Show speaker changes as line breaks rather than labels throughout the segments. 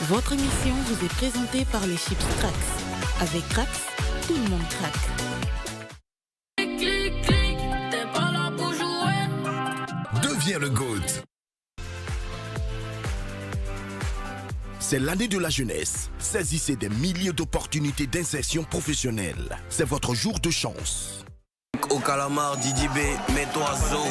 Votre émission vous est présentée par les chips Trax. Avec Trax, tout le monde craque.
Deviens le GOAT. C'est l'année de la jeunesse. Saisissez des milliers d'opportunités d'insertion professionnelle. C'est votre jour de chance.
Au calamar, Didi B, mets-toi zo.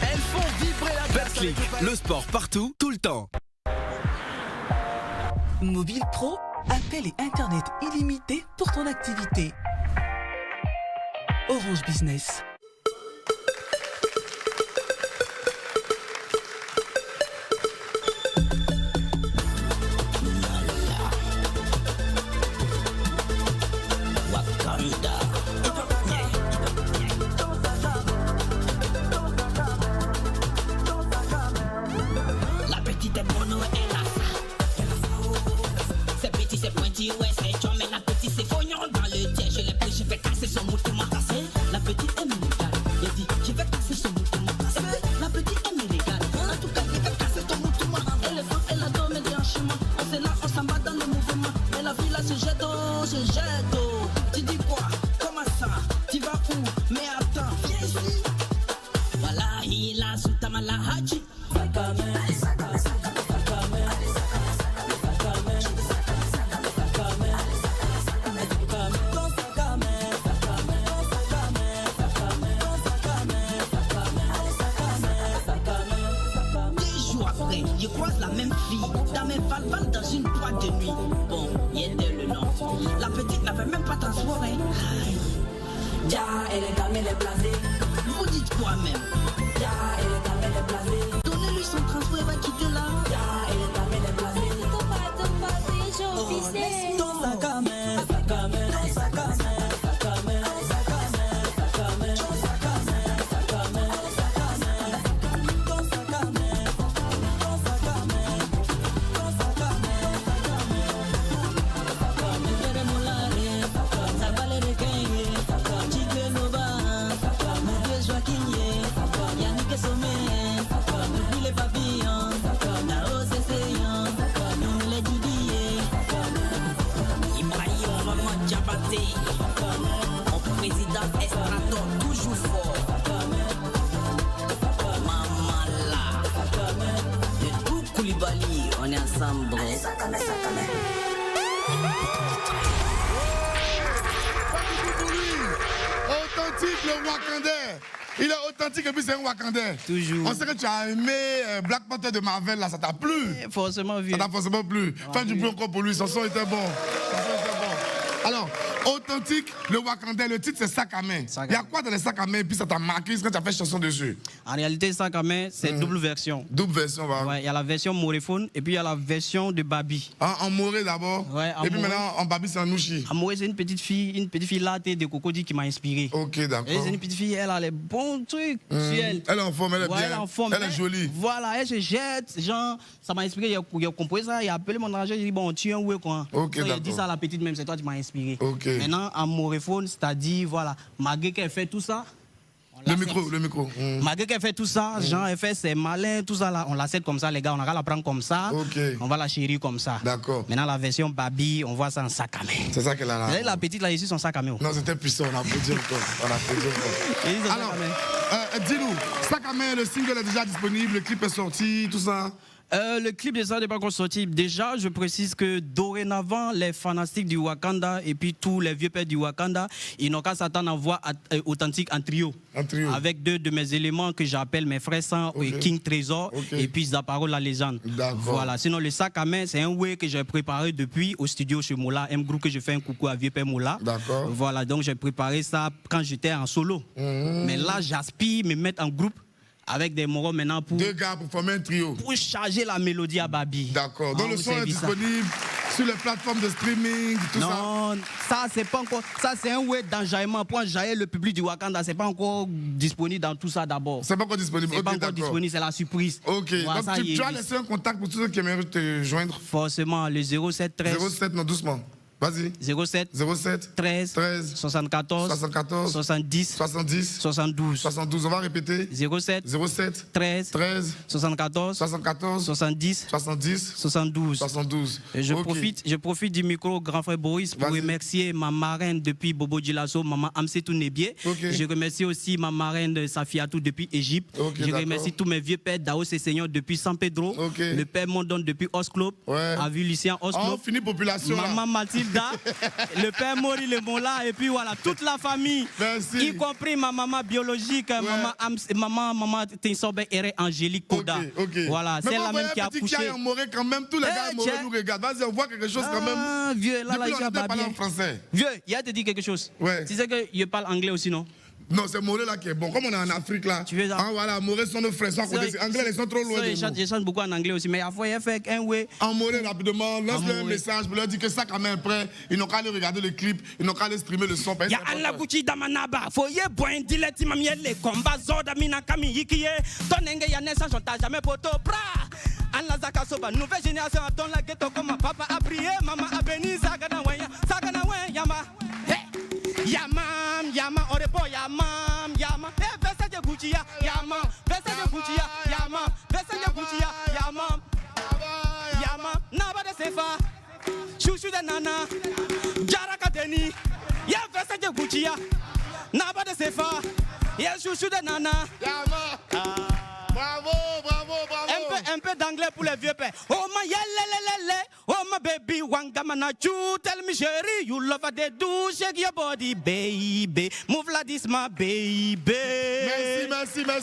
Elles font vibrer la Betclic, le sport partout, tout le temps.
Mobile Pro, appel et Internet illimité pour ton activité. Orange Business.
La petite est mono, elle a ça. C'est petit, c'est pointu, ouais, c'est chum, mais la petite c'est fognon dans le tien. Je l'ai pris, je vais casser son mouton cassé. La petite est médicale. Il dit, je vais casser son mouton cassé. La petite est médicale. En tout cas, je vais casser ton mouton. Éléphant, elle adore mes déhanchements. On se lance, on s'en bat dans le mouvement. Et la vie là se jette, oh, se jette, oh. Tu dis quoi? Comment ça? Tu vas où? Mais attends, viens ici. Voilà, il a sous ta malahachi. Je croise la même fille dans mes valvales dans une boîte de nuit. Bon, il était le nom. La petite n'avait même pas transformé. Ja, elle est dame, elle est blasée. Vous dites quoi même? Ja, elle est dame, elle est blasée. Donnez-lui son transport, elle va quitter là. Ja, elle est dame, elle est blasée. Oh, ton sac à main, sac à main, sac à main, sac à main, sac à main, sac à main, sac à main, sac à main, sac à main, ton sac à main. Mon président Estraton, toujours fort. Maman là. De tout Koulibaly, on est ensemble, bro.
Authentique le Wakandais. Il est authentique et puis c'est un Wakandais.
Toujours.
On sait que tu as aimé Black Panther de Marvel, là, ça t'a plu?
Forcément, vu.
Ça t'a forcément plu. Fin du bruit encore pour lui, son son était bon. Alors, authentique, le Wakandais, le titre c'est Sac à main. Il y a quoi dans les sacs à main et puis ça t'a marqué quand tu as fait chanson dessus?
En réalité, Sac à main, c'est double version.
Double version, voilà.
Ouais, il y a la version Moréphone et puis il y a la version de Babi.
En Moré d'abord,
ouais,
et puis
Moré.
maintenant en Babi c'est en Nouchi.
En Moré, c'est une petite fille latée de Cocody qui m'a inspiré.
Ok, d'accord.
C'est une petite fille, elle a les bons trucs sur elle.
Elle est en forme, elle est
Ouais,
bien.
elle est en forme.
Elle est jolie.
Voilà, elle se jette, genre, ça m'a inspiré, il a composé ça, il a appelé mon argent, il dit bon, tu es un ouais quoi.
Ok,
il a dit
d'accord.
ça à la petite même, c'est toi qui m'as inspiré.
Ok.
Maintenant, en Moréphone, c'est-à-dire, voilà, malgré qu'elle fait tout ça.
Le micro.
Malgré qu'elle fait tout ça, genre, elle fait ses malins, tout ça là, on l'accepte comme ça, les gars, on va la prendre comme ça.
Ok.
On va la chérir comme ça.
D'accord.
Maintenant, la version Babi, on voit ça en sac à main.
C'est ça qu'elle a là.
Vous avez la petite là ici, son sac à main.
Non, c'était puissant, on applaudit encore. On applaudit encore.
Et ils ont
Alors,
sac à main.
dis-nous, Sac à main, le single est déjà disponible, le clip est sorti, tout ça?
Le clip de ça n'est pas encore sorti. Déjà, je précise que dorénavant, les fanatiques du Wakanda et puis tous les vieux pères du Wakanda, ils n'ont qu'à s'attendre à voir authentique en trio.
Un trio.
Avec deux de mes éléments que j'appelle mes frères sang, King Trésor et puis Zaparo la légende.
D'accord.
Voilà. Sinon, le sac à main, c'est un way que j'ai préparé depuis au studio chez Moula, un groupe que je fais un coucou à vieux père Moula.
D'accord.
Voilà. Donc, j'ai préparé ça quand j'étais en solo. Mais là, j'aspire me mettre en groupe avec des morons maintenant pour...
Deux gars pour former un trio.
Pour charger la mélodie à Babi.
D'accord. Donc le son est disponible sur les plateformes de streaming, tout ça.
Non, ça c'est pas encore... Ça c'est un way d'enjaillement pour enjailler le public du Wakanda. C'est pas encore disponible dans tout ça d'abord.
C'est pas encore disponible.
C'est pas encore disponible, c'est la surprise.
Ok.
Voilà,
donc tu as laissé un contact pour tous ceux qui aimeraient te joindre.
Forcément, le 0713...
07, non, doucement. Vas-y.
07
07
13
13
74
74
70
70
72.
72. On va répéter.
07
07
13
13
74
74
70
70
72.
72.
Et je
Ok.
profite du micro, grand frère Boris, pour
Vas-y.
remercier ma marraine depuis Bobo Djilasso, maman Amsetou Nebié.
Ok.
Je remercie aussi ma marraine Safiatou depuis Égypte.
Ok,
Je
d'accord.
remercie tous mes vieux pères, Daos et Seigneur depuis San Pedro.
Ok.
Le père Mondon depuis Osclop.
Ouais.
Avu Lucien
Oh,
Osclop.
fini population. là.
Maman Mathilda, le père Mori Le Mola, et puis voilà, toute la famille,
Merci.
y compris ma maman biologique, maman Tinsobe Ere Angélique Koda.
Ok.
Voilà,
Mais
c'est
moi,
la
voyez
même qui a
petit
poussé.
Kia en Morée quand même, tous les gars en Morée
tiens.
nous regardent. Vas-y, on voit quelque chose quand même.
Ah, vieux, là,
Depuis
il
on
va
était parlé
bien.
en français.
Vieux, il a te dit quelque chose.
Ouais.
Tu sais que je parle anglais aussi, non?
Non, c'est Morée là qui est bon. Comme on est en Afrique là.
Tu veux ça?
Ah voilà, Morée sont nos frères. Sont à côté. C'est Anglais, ils sont trop loin de nous.
Je chante beaucoup en anglais aussi, mais il faut y faire un way.
En Morée rapidement, lance-leur un
Morée.
message pour leur dire que ça quand même prêt. Ils n'ont qu'à aller regarder le clip, ils n'ont qu'à aller streamer le son.
Ya Allah Gucci Damanaba, foye boin dileti mamiele, combat zoda mina kami yikiye, tonenge ya nessa chanta jamais poto pra. Allah Zaka Soba, nouvelle génération a ton la ghetto comme papa a prié, maman a béni, sagana wen, yama. Hey! Yamam, orepo, yamam, verse de Gucci ya, yamam, verse de Gucci ya, yamam, verse de Gucci ya, yamam, naba de sefa, chouchou de nana, jaraka deni, ya verse de Gucci ya, naba de sefa, ya chouchou de nana.
Bravo.
Un peu d'anglais pour les vieux pères. Oh my yelelelele, oh my baby, wangamana choo, tell me chérie, you love how they do, shake your body, baby, move like this, my baby.
Merci. Mais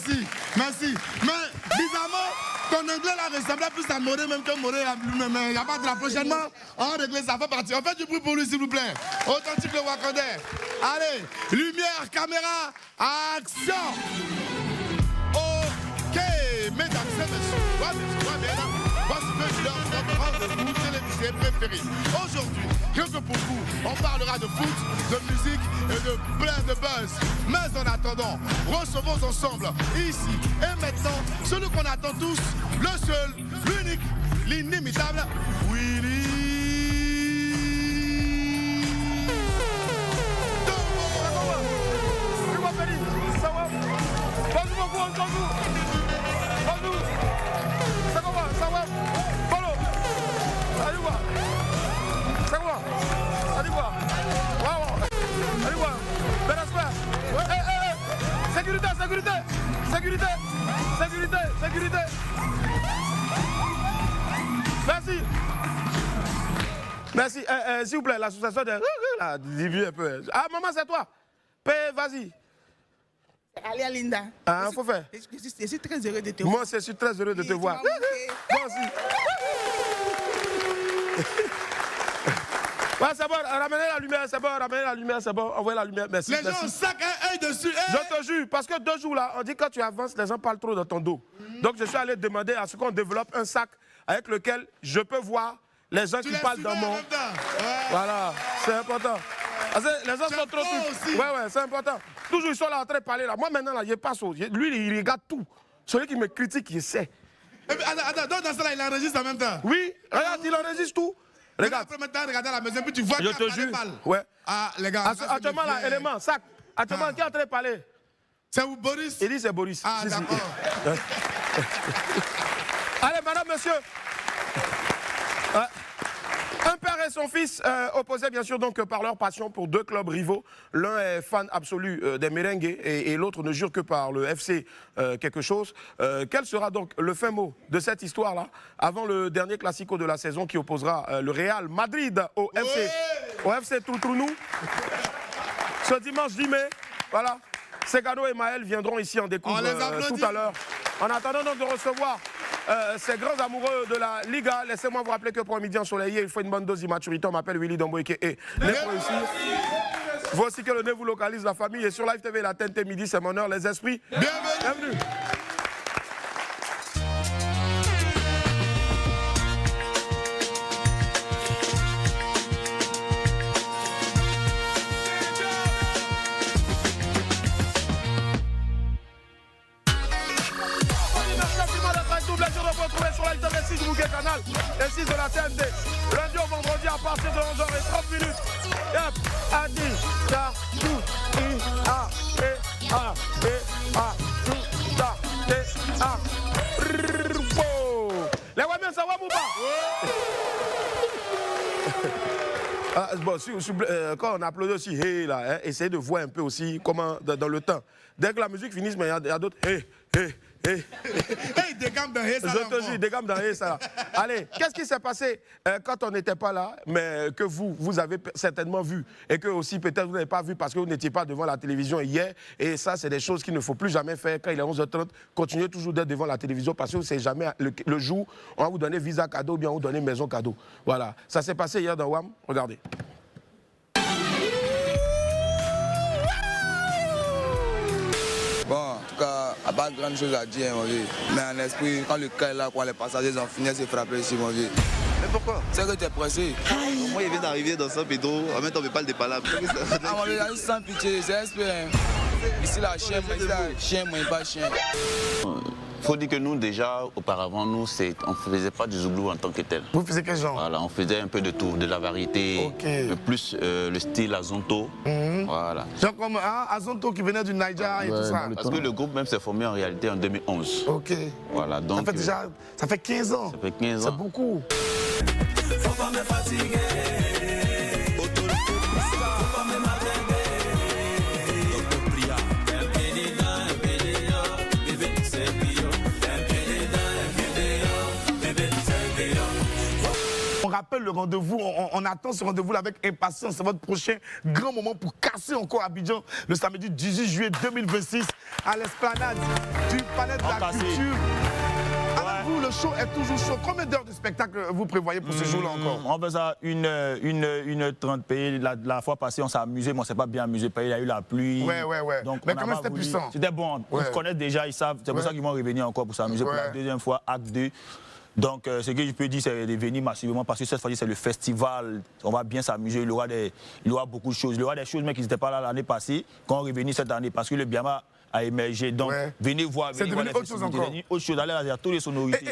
bizarrement, ton anglais là ressemblait plus à Morée même que Morée lui-même. Il n'y a pas de la prochainement. On va régler ça, fait partie. On fait du bruit pour lui s'il vous plaît. Authentique le Wakandais. Allez, lumière, caméra, action. Ok, mesdames et messieurs, voici votre rendez-vous télévisé préféré. Aujourd'hui, rien que pour vous, on parlera de foot, de musique et de plein de buzz. Mais en attendant, recevons ensemble, ici et maintenant, celui qu'on attend tous, le seul, l'unique, l'inimitable, Willy. Sécurité. Merci. S'il vous plaît, l'association de... Divise un peu. Ah, maman, c'est toi. Vas-y.
Alia Linda.
Ah, faut faire.
Je suis très heureux de te voir.
Moi, je suis très heureux de te voir. Moi aussi. Ouais, c'est bon, ramenez la lumière, c'est bon, envoyez la lumière, merci. Les gens sac un œil dessus.
Je te jure, parce que 2 jours là, on dit que quand tu avances, les gens parlent trop dans ton dos. Donc je suis allé demander à ce qu'on développe un sac avec lequel je peux voir les gens qui parlent dans mon... Voilà, c'est important. Parce que les gens sont trop trucs. Ouais, c'est important. Toujours ils sont là en train de parler là. Moi maintenant là, je passe. Lui, il regarde tout. Celui qui me critique, il sait.
Attends, dans ça là, il enregistre en même temps.
Oui, regarde, il enregistre tout.
Regarde. Après maintenant, regarde à la maison, puis tu vois
je te jure. Ouais.
Ah, les gars.
Actuellement là, élément, sac. Actuellement, qui est en train de parler?
C'est où, Boris?
Il dit c'est Boris.
Ah, d'accord.
Allez, madame, monsieur. Un père et son fils opposés bien sûr donc par leur passion pour 2 clubs rivaux. L'un est fan absolu des merengues et l'autre ne jure que par le FC quelque chose. Quel sera donc le fin mot de cette histoire-là avant le dernier classico de la saison qui opposera le Real Madrid au FC Toutrounou ce dimanche 10 mai. Voilà. Segano et Maël viendront ici en découvrir tout à l'heure. En attendant donc de recevoir ces grands amoureux de la Liga, laissez-moi vous rappeler que pour un midi ensoleillé, il faut une bonne dose d'immaturité. On m'appelle Willy Domboeke et né pour réussir. Il faut aussi que le nez vous localise la famille. Et sur Live TV, la TNT midi, c'est mon heure, les esprits. Bienvenue. Sur Live TV 6 Bouquet Canal et 6 de la TNT. Lundi au vendredi à partir de 11h30. bon, quand on applaudit aussi, hey, là, hein, essayez de voir un peu aussi comment, dans le temps. Dès que la musique finisse, mais il y a d'autres, hey, hey. Hey,
des gammes dans ça.
Je te jure, des gammes dans ça. Allez, qu'est-ce qui s'est passé quand on n'était pas là, mais que vous avez certainement vu, et que aussi peut-être vous n'avez pas vu parce que vous n'étiez pas devant la télévision hier. Et ça, c'est des choses qu'il ne faut plus jamais faire quand il est 11h30. Continuez toujours d'être devant la télévision parce que c'est jamais le jour où on va vous donner visa cadeau ou bien on va vous donner maison cadeau. Voilà, ça s'est passé hier dans WAM. Regardez.
Bon, en tout cas, il n'y a pas grand chose à dire, mon vieux. Mais en esprit, quand le cas est là, quand les passagers ont fini de se frapper ici, mon vieux.
Mais pourquoi?
C'est que tu es pressé.
Moi, il vient d'arriver dans San Pedro, en même temps, on ne parle des palabres.
Ah, mon vieux, sans pitié, c'est espéré. Ici, la chien, moi, il pas chien.
Il faut dire que nous, déjà, auparavant, nous, on ne faisait pas du zouglou en tant que tel.
Vous faisiez quel genre?
Voilà, on faisait un peu de tout, de la variété, plus le style Azonto. Voilà.
Genre comme Azonto qui venait du Nigeria et tout ça.
Parce que le groupe même s'est formé en réalité en 2011.
Ok.
Voilà, donc,
ça fait 15 ans.
Ça fait 15 ans.
C'est beaucoup.
Faut pas me fatiguer.
On rappelle le rendez-vous, on attend ce rendez-vous avec impatience. C'est votre prochain grand moment pour casser encore Abidjan le samedi 18 juillet 2026 à l'esplanade du Palais de la Culture. Avec vous, le show est toujours chaud. Combien d'heures de spectacle vous prévoyez pour ce jour-là encore?
On fait ça 1h30 payé. La fois passée, on s'est amusé, mais on ne s'est pas bien amusé. Il y a eu la pluie.
Ouais.
Donc,
mais quand même, c'était puissant.
C'était bon. On se connaît déjà, ils savent. C'est pour ça qu'ils vont revenir encore pour s'amuser pour la deuxième fois, acte 2. Donc, ce que je peux dire, c'est de venir massivement parce que cette fois-ci, c'est le festival. On va bien s'amuser. Il y aura beaucoup de choses. Il y aura des choses, mais qui n'étaient pas là l'année passée, qu'on revenir cette année parce que le Biama a émergé. Donc, venez voir.
C'est devenu autre chose encore.
Autre chose. Allez, il y a toutes les sonorités.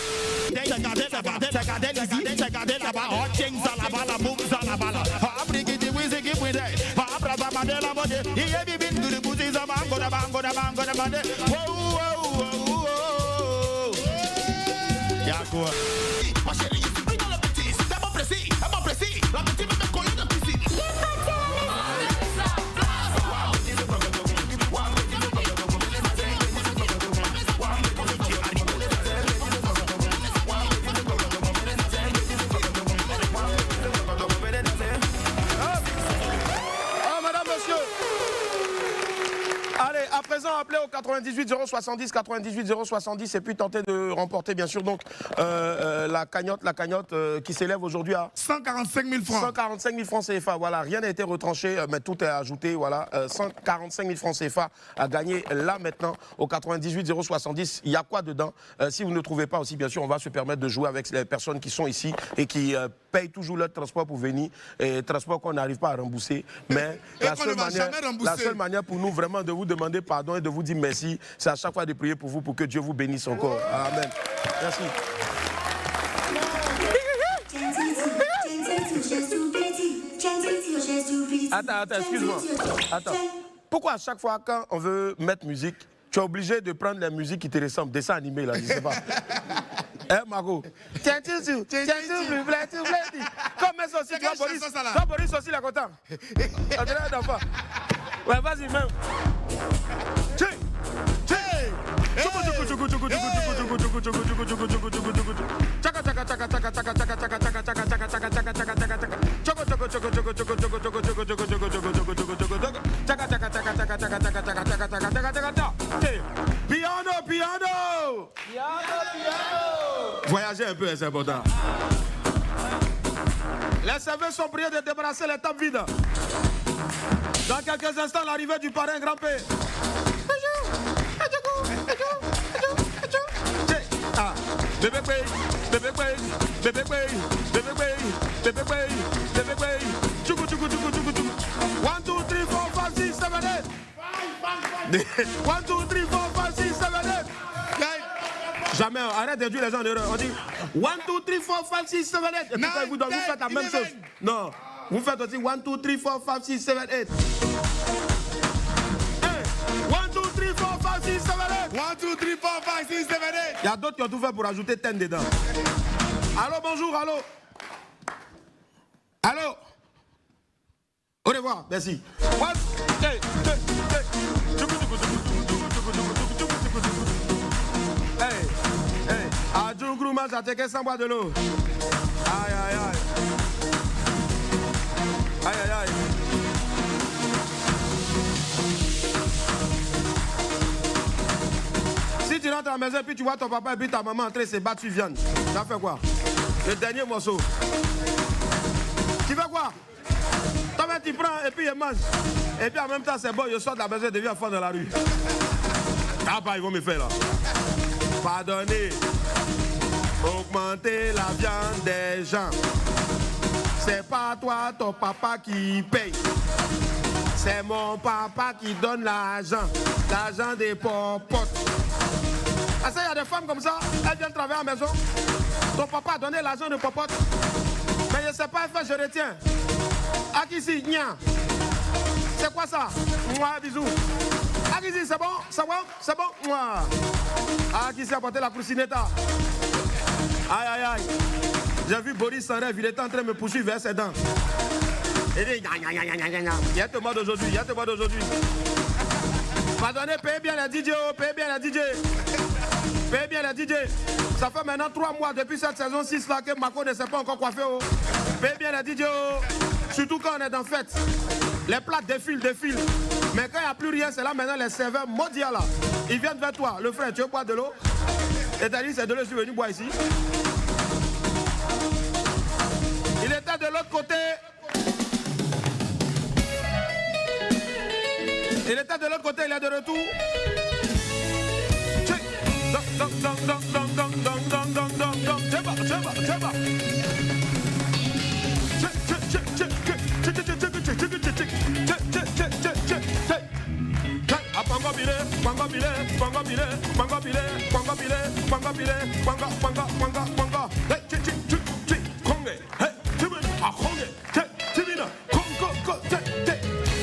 Ma chérie, je suis dans le petit, c'est tellement précis, la petite me met collée de piscine.
Oh, madame, monsieur. Allez, à présent, appelez au 98 070 98 070 et puis tentez de remporter, bien sûr, donc la cagnotte qui s'élève aujourd'hui à
145 000 francs.
145 000 francs CFA, voilà, rien n'a été retranché, mais tout est ajouté, voilà, 145 000 francs CFA à gagner là maintenant au 98 070. Il y a quoi dedans? Si vous ne trouvez pas aussi, bien sûr, on va se permettre de jouer avec les personnes qui sont ici et qui payent toujours leur transport pour venir, et transport qu'on n'arrive pas à rembourser. Mais la seule manière pour nous vraiment de vous demander pardon et de vous dire merci, c'est à chaque fois de prier pour vous, pour que Dieu vous bénisse encore. Amen. Merci. Attends, excuse-moi. Attends. Pourquoi à chaque fois quand on veut mettre musique, tu es obligé de prendre la musique qui te ressemble, dessin animé là, je sais pas. Hein, Margot? Tiens, s'il vous plaît. Comme ça aussi, toi, Boris aussi, la content. On dirait un enfant. Ouais, vas-y, même. Piano. Voyager un peu, c'est important. Les serveurs sont priés de débarrasser les tables vides. Dans quelques instants, l'arrivée du parrain Grand P. One, two, three, four, five, six, seven, eight. 1, 2, 3, 4, 5, 6, 7, 8. Jamais, arrête de dire les gens en erreur. On dit 1, 2, 3, 4, 5, 6, 7, 8. Et puis quand vous faites la même chose. Non, vous faites aussi 1, 2, 3, 4, 5, 6, 7, 8. 1, 2, 3, 4, 5, 6, 7, 8. 1, 2, 3, 4, 5, 6, 7, 8. Il y a d'autres qui ont tout fait pour ajouter 10 dedans. Allô, bonjour, allô. Allô. Au revoir, merci. À Djougrouma, ça te sans boire de l'eau. Aïe, aïe, aïe. Aïe, aïe, aïe. Si tu rentres à la maison et puis tu vois ton papa et puis ta maman entrer se battre sur viande, ça fait quoi? Le dernier morceau. Tu fais quoi? Toi-même tu prends et puis il mange. Et puis en même temps c'est bon, je sors de la maison et deviens fort dans la rue. Ah bah ils vont me faire là. Pardonnez. Augmenter la viande des gens. C'est pas toi, ton papa qui paye. C'est mon papa qui donne l'argent. L'argent des popotes. Ah ça, il y a des femmes comme ça, elles viennent travailler à la maison. Ton papa a donné l'argent de popote. Mais je ne sais pas faire, je retiens. Akisi, nia. C'est quoi ça? Mouah, bisous. Akisi, c'est bon? C'est bon? C'est bon? Mouah. Akisi a porté la crucinetta. Aïe, aïe, aïe. J'ai vu Boris en rêve, il était en train de me poursuivre vers ses dents. Il dit, il y a tout le monde aujourd'hui, il y a tout le monde aujourd'hui. Pardonnez, payez bien la DJ, payez bien la DJ. Payez bien la DJ. Ça fait maintenant 3 mois depuis cette saison 6 là que Mako ne s'est pas encore coiffé. Oh. Payez bien la DJ. Oh. Surtout quand on est dans fête. Les plats défilent. Mais quand il n'y a plus rien, c'est là maintenant les serveurs mondiaux là. Ils viennent vers toi. Le frère, tu veux boire de l'eau? Et t'as dit, c'est de l'eau, je suis venu boire ici. Il était de l'autre côté. Il était de l'autre côté, il est de retour.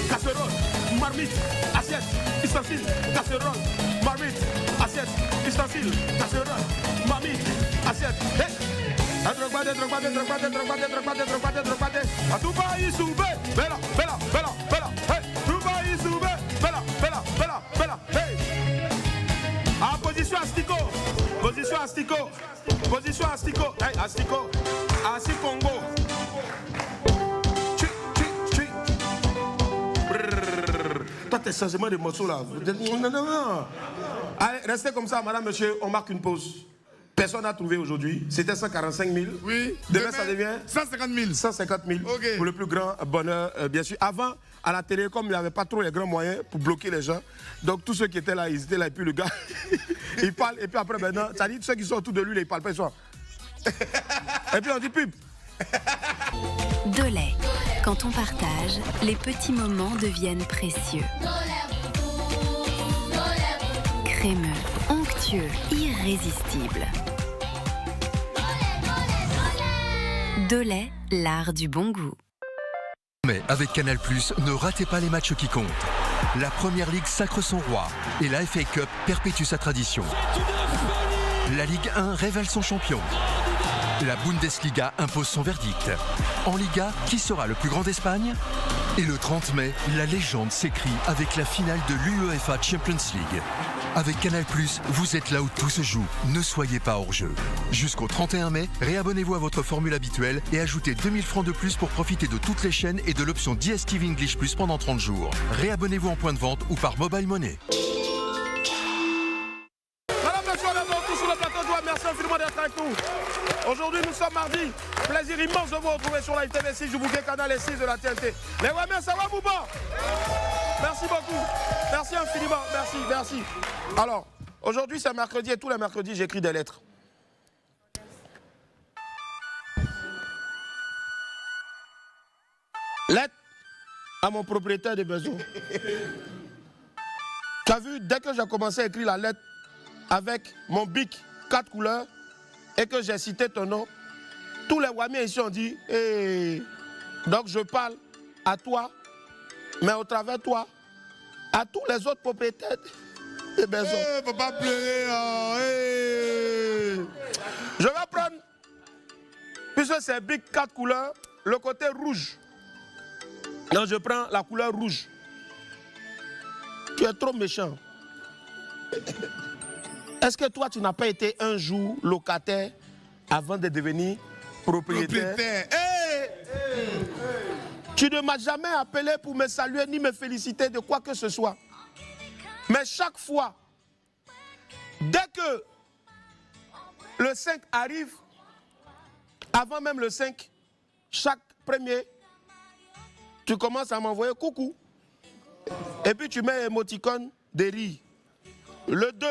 Casserole, marmite, assiette, ustensile, casserole, marmite, assiette, ustensile, casserole, marmite, assiette. Drogade. A tout pays souvé, bella. Hey, tout pays souvé, bella. Hey. Ah, position Astico. Hey, Astico. Assis Congo. Toi, t'es changement de morceau là. Non. Allez, restez comme ça, madame, monsieur, on marque une pause. Personne n'a trouvé aujourd'hui. C'était 145 000.
Oui.
Demain, ça devient
150 000.
150 000.
Okay.
Pour le plus grand bonheur, bien sûr. Avant, à la télé, comme il n'y avait pas trop les grands moyens pour bloquer les gens, donc tous ceux qui étaient là, ils étaient là, et puis le gars, il parle, et puis après, maintenant, ça dit, ceux qui sont autour de lui, là, ils parlent pas, ils sont. Et puis on dit pub.
De lait. Quand on partage, les petits moments deviennent précieux. Crémeux, onctueux, irrésistible. De lait, l'art du bon goût.
Mais avec Canal+, ne ratez pas les matchs qui comptent. La Première Ligue sacre son roi et la FA Cup perpétue sa tradition. La Ligue 1 révèle son champion. La Bundesliga impose son verdict. En Liga, qui sera le plus grand d'Espagne? Et le 30 mai, la légende s'écrit avec la finale de l'UEFA Champions League. Avec Canal+, vous êtes là où tout se joue. Ne soyez pas hors jeu. Jusqu'au 31 mai, réabonnez-vous à votre formule habituelle et ajoutez 2000 francs de plus pour profiter de toutes les chaînes et de l'option DStv English Plus pendant 30 jours. Réabonnez-vous en point de vente ou par Mobile Money.
Madame, monsieur, on est tous sur le plateau de joie. Merci infiniment d'être avec nous. Aujourd'hui, nous sommes mardi. Plaisir immense de vous retrouver sur la ITV6 du bouquet canal et 6 de la TNT. Les Wamers, ça va, Bouba? Merci beaucoup. Merci infiniment. Merci. Alors, aujourd'hui, c'est mercredi et tous les mercredis, j'écris des lettres. Lettre à mon propriétaire de maison. Tu as vu, dès que j'ai commencé à écrire la lettre avec mon bic 4 couleurs et que j'ai cité ton nom, tous les Wamiens ici ont dit hey. Donc je parle à toi, mais au travers de toi, à tous les autres propriétaires de maison.
Hey, faut pas pleurer. Oh, hey.
Je vais prendre, puisque c'est bic 4 couleurs, le côté rouge. Non, je prends la couleur rouge. Tu es trop méchant. Est-ce que toi, tu n'as pas été un jour locataire avant de devenir propriétaire? Tu ne m'as jamais appelé pour me saluer ni me féliciter de quoi que ce soit. Mais chaque fois, dès que le 5 arrive, avant même le 5, chaque premier, tu commences à m'envoyer coucou. Et puis tu mets émoticône de rire. Le 2,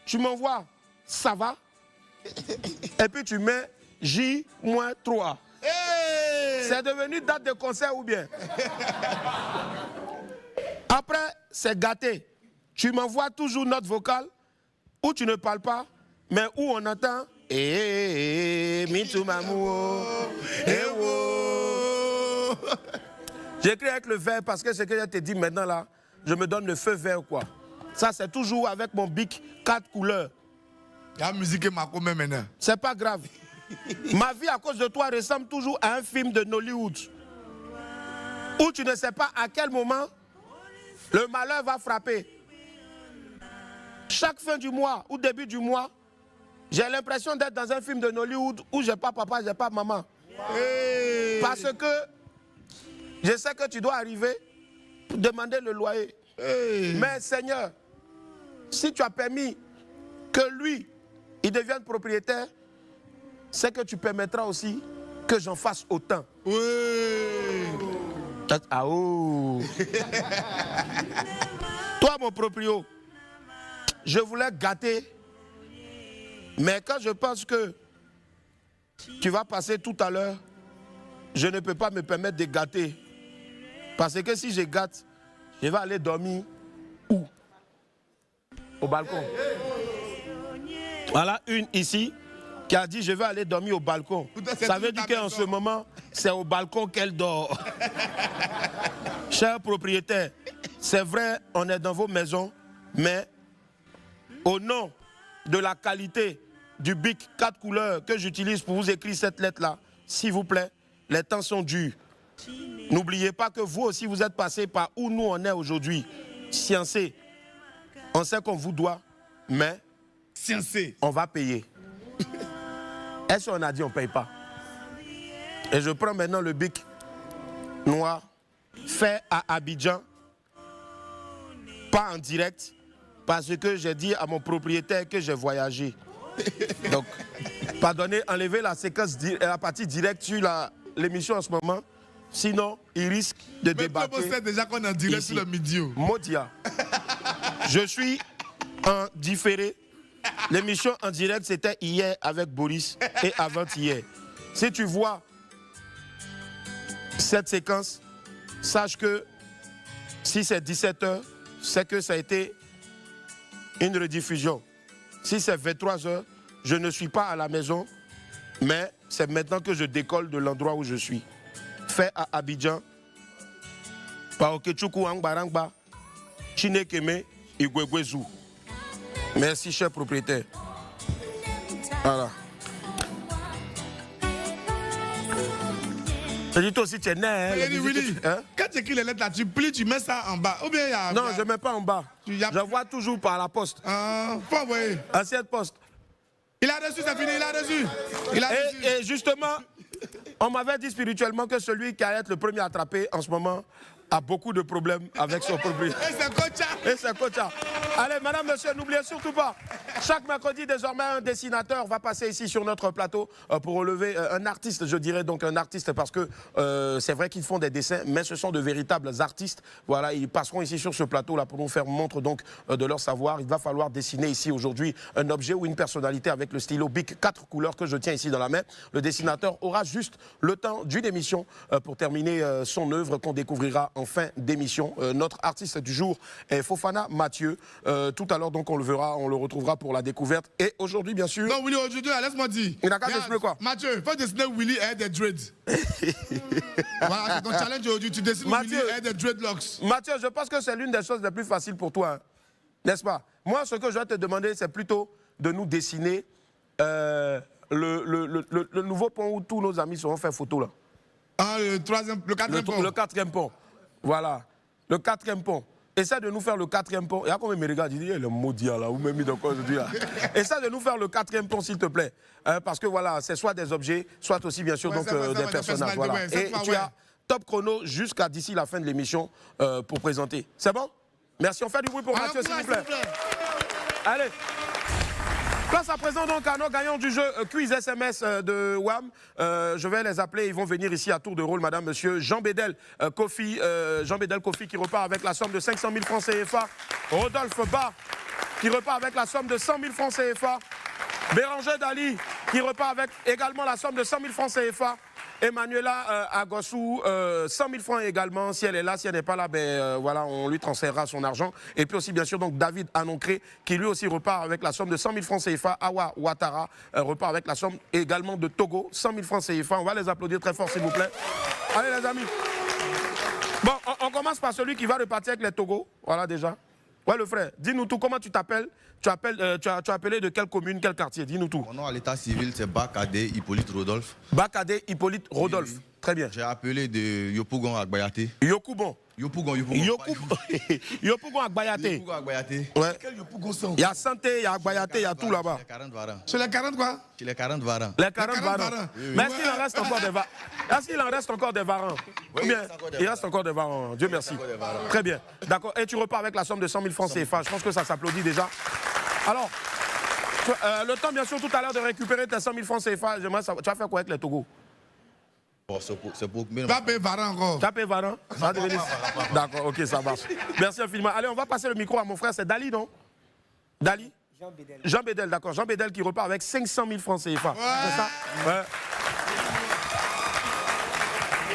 tu m'envoies ça va. Et puis tu mets J-3. C'est devenu date de concert ou bien? Après, c'est gâté. Tu m'envoies toujours note vocale où tu ne parles pas, mais où on entend Mitou Mamou. J'écris avec le vert parce que ce que je te dis maintenant là, je me donne le feu vert quoi. Ça c'est toujours avec mon bic 4 couleurs.
La musique est ma commune maintenant.
C'est pas grave. Ma vie à cause de toi ressemble toujours à un film de Nollywood. Où tu ne sais pas à quel moment le malheur va frapper. Chaque fin du mois ou début du mois, j'ai l'impression d'être dans un film de Nollywood où j'ai pas papa, j'ai pas maman. Parce que je sais que tu dois arriver pour demander le loyer. Mais Seigneur, si tu as permis que lui, il devienne propriétaire, c'est que tu permettras aussi que j'en fasse autant. Ah oh. Toi, mon proprio, je voulais gâter, mais quand je pense que tu vas passer tout à l'heure, je ne peux pas me permettre de gâter. Parce que si je gâte, je vais aller dormir où? Au balcon. Voilà une ici qui a dit je vais aller dormir au balcon. Ça veut dire qu'en ce moment, c'est au balcon qu'elle dort. Cher propriétaire, c'est vrai, on est dans vos maisons, mais au nom de la qualité du bic 4 couleurs que j'utilise pour vous écrire cette lettre-là, s'il vous plaît, les temps sont durs. N'oubliez pas que vous aussi, vous êtes passé par où nous on est aujourd'hui. Sciencé. On sait qu'on vous doit, mais on va payer. Est-ce qu'on a dit on ne paye pas? Et je prends maintenant le bic noir, fait à Abidjan, pas en direct, parce que j'ai dit à mon propriétaire que j'ai voyagé. Donc, pardonnez, enlevez la séquence, la partie directe sur l'émission en ce moment. Sinon, il risque de débattre.
Mais déjà qu'on est en direct sur le midi.
Modia. Je suis en différé. L'émission en direct, c'était hier avec Boris et avant-hier. Si tu vois cette séquence, sache que si c'est 17h, c'est que ça a été une rediffusion. Si c'est 23h, je ne suis pas à la maison, mais c'est maintenant que je décolle de l'endroit où je suis. Fait à Abidjan, par Okechukwu Angbarangba, Chinekeme, Igwegwezu. Merci, cher propriétaire. Voilà. Je dis toi aussi, tu es né. Hein,
Willy, quand tu écris les lettres là, tu plies, tu mets ça en bas. Ou bien,
non, je ne mets pas en bas. J'envoie toujours par la poste.
Pas envoyer.
Ancienne poste.
Il a reçu, c'est fini, il a reçu.
Et justement, on m'avait dit spirituellement que celui qui allait être le premier attrapé en ce moment a beaucoup de problèmes avec son propriétaire. Et c'est Kocha. Allez, madame, monsieur, n'oubliez surtout pas, chaque mercredi, désormais, un dessinateur va passer ici sur notre plateau pour relever un artiste, je dirais donc un artiste, parce que c'est vrai qu'ils font des dessins, mais ce sont de véritables artistes. Voilà, ils passeront ici sur ce plateau-là pour nous faire montre donc de leur savoir. Il va falloir dessiner ici aujourd'hui un objet ou une personnalité avec le stylo Bic 4 couleurs que je tiens ici dans la main. Le dessinateur aura juste le temps d'une émission pour terminer son œuvre qu'on découvrira en fin d'émission. Notre artiste du jour est Fofana Mathieu. Tout à l'heure, donc, on le verra, on le retrouvera pour la découverte. Et aujourd'hui, bien sûr...
Non, Willy, aujourd'hui, laisse-moi dire.
Il n'a qu'à dessiner quoi?
Mathieu, il faut dessiner Willy et des dreads. Voilà, c'est ton challenge aujourd'hui. Tu dessines Mathieu, Willy et des dreadlocks.
Mathieu, je pense que c'est l'une des choses les plus faciles pour toi. Hein. N'est-ce pas? Moi, ce que je vais te demander, c'est plutôt de nous dessiner le nouveau pont où tous nos amis seront fait photo, là.
Ah, le quatrième pont.
Le quatrième pont. Voilà. Le quatrième pont. Essaie de nous faire le quatrième pont. Il y a combien de me regarde, il dit, le maudit là, où même mis dans quoi aujourd'hui là. Essaie de nous faire le quatrième pont, s'il te plaît. Parce que voilà, c'est soit des objets, soit aussi bien sûr donc, des personnages. Voilà. Et tu as top chrono jusqu'à d'ici la fin de l'émission pour présenter. C'est bon? Merci, on fait du bruit pour Mathieu, s'il vous plaît. Allez. Place à présent donc à nos gagnants du jeu Quiz SMS de WAM. Je vais les appeler, ils vont venir ici à tour de rôle, madame, monsieur. Jean Bédel Kofi, qui repart avec la somme de 500 000 francs CFA. Rodolphe Barr qui repart avec la somme de 100 000 francs CFA. Béranger Dali qui repart avec également la somme de 100 000 francs CFA. Emmanuela Agossou, 100 000 francs également. Si elle est là, si elle n'est pas là, ben voilà, on lui transférera son argent. Et puis aussi, bien sûr, donc David Anoncré, qui lui aussi repart avec la somme de 100 000 francs CFA. Awa Ouattara repart avec la somme également de Togo, 100 000 francs CFA. On va les applaudir très fort, s'il vous plaît. Allez, les amis. Bon, on commence par celui qui va repartir avec les Togo. Voilà, déjà. Ouais, le frère, dis-nous tout. Comment tu t'appelles? Tu as appelé de quelle commune, quel quartier? Dis-nous tout.
Mon nom à l'état civil, c'est Bakadé Hippolyte Rodolphe.
Bakadé Hippolyte Rodolphe. Oui. Très bien.
J'ai appelé de Yopougon Agbayate.
Yopougon.
Yopougon
Agbayate.
Yopougon Agbayate.
Ouais.
Quel Yopougon sont?
Il y a Santé, il y a Agbayate, il y a tout là-bas.
Les 40 varans.
Sur les 40 quoi?
Sur les 40 varans.
Les 40 varans. Mais est-ce qu'il en reste encore des varans? Est-ce qu'il en reste encore des varans?
Oui,
ou bien il reste encore des varans. Dieu merci. Très bien. D'accord. Et tu repars avec la somme de 100 000 francs CFA. Je pense que ça s'applaudit déjà. Alors, le temps bien sûr tout à l'heure de récupérer tes 100 000 francs CFA, tu vas faire quoi avec les Togo?
Bon, c'est pour...
Tu vas payer Varan encore.
Tu vas payer Varan? Ça va devenir... D'accord, ok, ça marche. Merci infiniment. Allez, on va passer le micro à mon frère, c'est Dali, non? Dali?
Jean Bédel.
Jean Bédel, d'accord. Jean Bédel qui repart avec 500 000 francs CFA. Ouais. C'est ça? Ouais.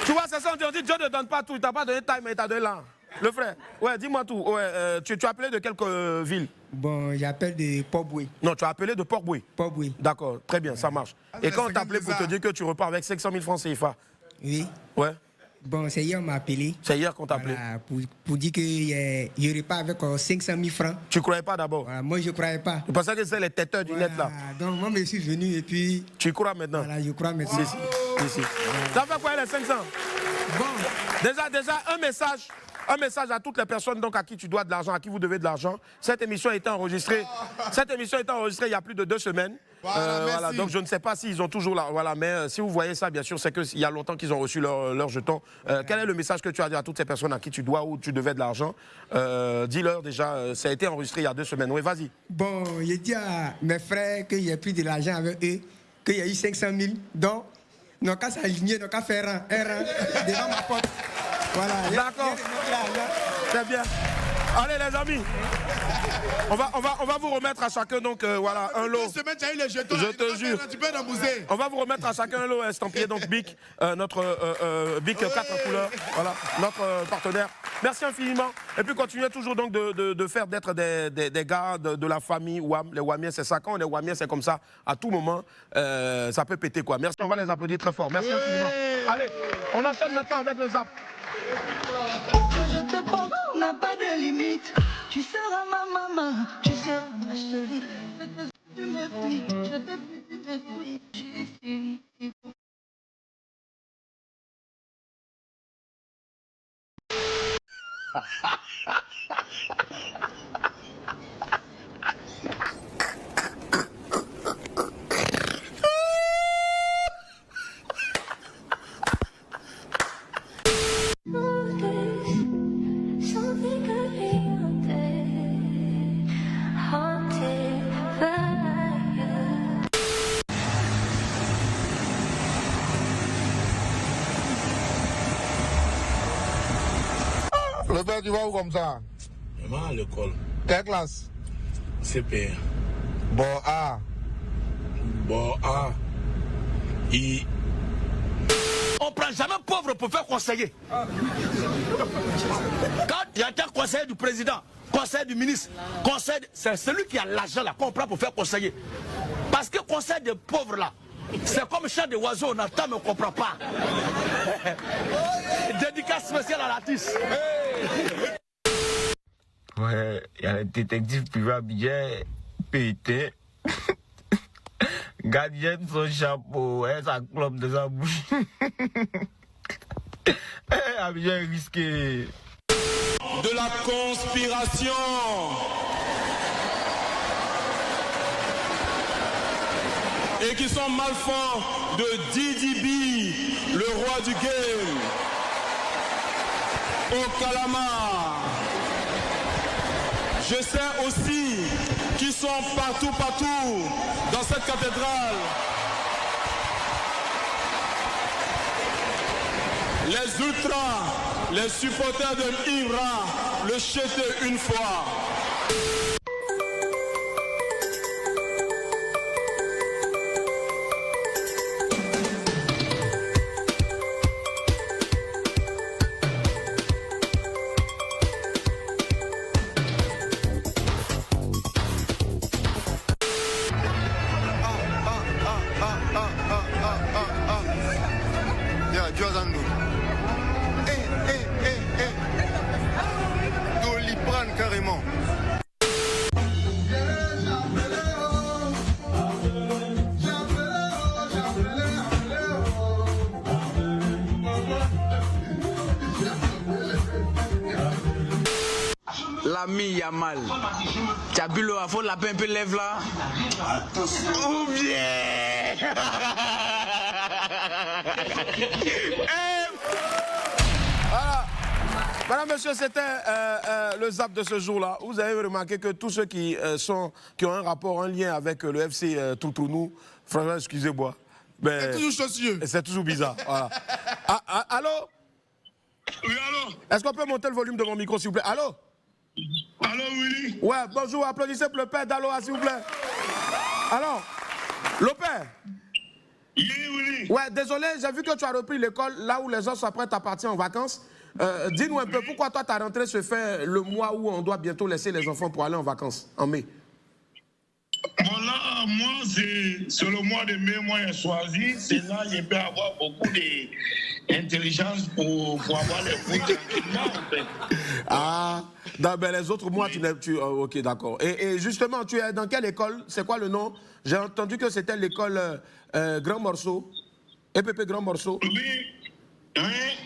Tu vois, c'est ça, on dit Dieu ne donne pas tout. Il t'a pas donné time, mais il t'a donné là. Le frère, ouais, dis-moi tout. Ouais, tu as appelé de quelle ville?
Bon, j'appelle de Port-Boué.
Non, tu as appelé de Port-Boué.
Port-Boué.
D'accord, très bien, ça marche. Et quand on t'a appelé pour te dire que tu repars avec 500 000 francs CFA?
Oui.
Ouais.
Bon, c'est hier qu'on m'a appelé.
C'est hier qu'on t'a appelé?
Voilà, pour dire qu'il repart avec 500 000 francs.
Tu ne croyais pas d'abord?
Voilà, moi, je ne croyais pas.
Tu pensais que c'était les têteurs du net là?
Donc, moi, je suis venu et puis...
Tu crois maintenant?
Voilà, je crois maintenant.
Si. Ça fait quoi les 500?
Bon.
Déjà, un message à toutes les personnes donc, à qui tu dois de l'argent, à qui vous devez de l'argent. Cette émission a été enregistrée. Il y a plus de 2 semaines. Voilà, donc je ne sais pas s'ils ont toujours là. Voilà, mais si vous voyez ça, bien sûr, c'est qu'il y a longtemps qu'ils ont reçu leur jeton. Quel est le message que tu as dit à toutes ces personnes à qui tu dois ou tu devais de l'argent? Dis-leur déjà, ça a été enregistré il y a 2 semaines. Oui, vas-y.
Bon, j'ai dit à mes frères qu'il y a pris de l'argent avec eux, qu'il y a eu 500 000. Donc, nous qu'à s'aligner, nous qu'à faire un rang devant ma porte. Voilà.
D'accord. Très bien. Allez les amis, on va vous remettre à chacun donc voilà un lot. Je te jure. On va vous remettre à chacun un lot estampillé donc BIC, notre BIC 4 couleurs, voilà notre partenaire. Merci infiniment. Et puis continuez toujours donc de faire d'être des gars de la famille WAM. Les Wamiens c'est ça. Quand on est Wamien c'est comme ça. À tout moment ça peut péter quoi. Merci. On va les applaudir très fort. Merci infiniment. Allez, on enchaîne maintenant avec le zap.
Je te prends, n'a pas de limite. Tu seras ma maman, tu seras ma chérie. Tu me fuis, je te fuis.
Le père, tu vas où comme ça?
Maman à l'école.
Quelle classe?
CP.
Bon A.
Bon A. On prend jamais pauvre pour faire conseiller. Quand il y a un conseiller du président, conseil du ministre, c'est celui qui a l'argent là qu'on prend pour faire conseiller. Parce que conseil des pauvres là, c'est comme chant de oiseau, on entend mais on ne comprend pas. Dédicace spéciale à l'artiste.
Ouais, il y a un détective privé habillé, pété. Gardien de son chapeau, et sa clope de sa bouche. Abidjan est risqué.
De la conspiration. Et qui sont malfrats de DDB, le roi du game, au Calamar. Je sais aussi qu'ils sont partout dans cette cathédrale. Les ultras, les supporters de Ibra, le jeter une fois.
L'ami Yamal. Tchabilo, il faut la un peu lève là. Ou bien.
Voilà. Madame, monsieur, c'était le zap de ce jour-là. Vous avez remarqué que tous ceux qui ont un rapport, un lien avec le FC Toutounou, franchement, excusez-moi.
C'est toujours chaussieux.
C'est toujours bizarre. Voilà. Allô?
Oui, allô?
Est-ce qu'on peut monter le volume de mon micro, s'il vous plaît? Allô?
Allô, Willy?
Ouais, bonjour, applaudissez pour le père d'Aloha, s'il vous plaît. Alors, le père?
Oui, Willy.
Ouais, désolé, j'ai vu que tu as repris l'école là où les gens s'apprêtent à partir en vacances. Dis-nous un peu, pourquoi toi, ta rentrée se fait le mois où on doit bientôt laisser les enfants pour aller en vacances, en mai?
Voilà, moi, c'est le mois de mai, moi, j'ai choisi. C'est là que je peux avoir beaucoup d'intelligence pour avoir les coups tranquillement, en fait.
Ah, ben les autres mois, ok, d'accord. Et justement, tu es dans quelle école? C'est quoi le nom? J'ai entendu que c'était l'école Grand Morceau. EPP Grand Morceau.
Oui,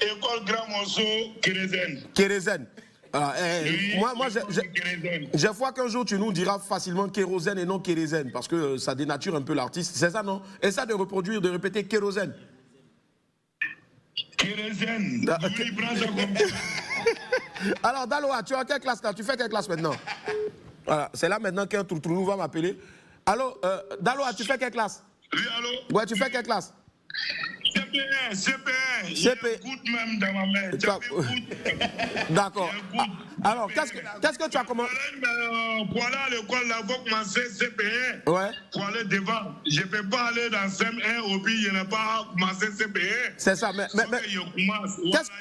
école Grand Morceau, Kérésène.
Kérésène. Moi, j'ai foi qu'un jour tu nous diras facilement kérosène et non kérésène, parce que ça dénature un peu l'artiste. C'est ça, non? Et ça de reproduire, de répéter kérosène.
Kérosène. Oui, prends ça comme ça.
Alors, Daloa, tu es en quelle classe là? Tu fais quelle classe maintenant? Voilà, c'est là maintenant qu'un Toutounou va m'appeler. Allô, Daloa, tu fais quelle classe?
Oui, allô?
Ouais, tu fais quelle classe?
CP1, CP1.
CP.
J'écoute même dans ma main.
D'accord. Alors, qu'est-ce que tu as commencé?
Pour aller à l'école, il faut commencer CP1.
Ouais.
Pour aller devant. Je ne peux pas aller dans CM1 au puis je n'ai pas commencé CP1.
C'est ça, mais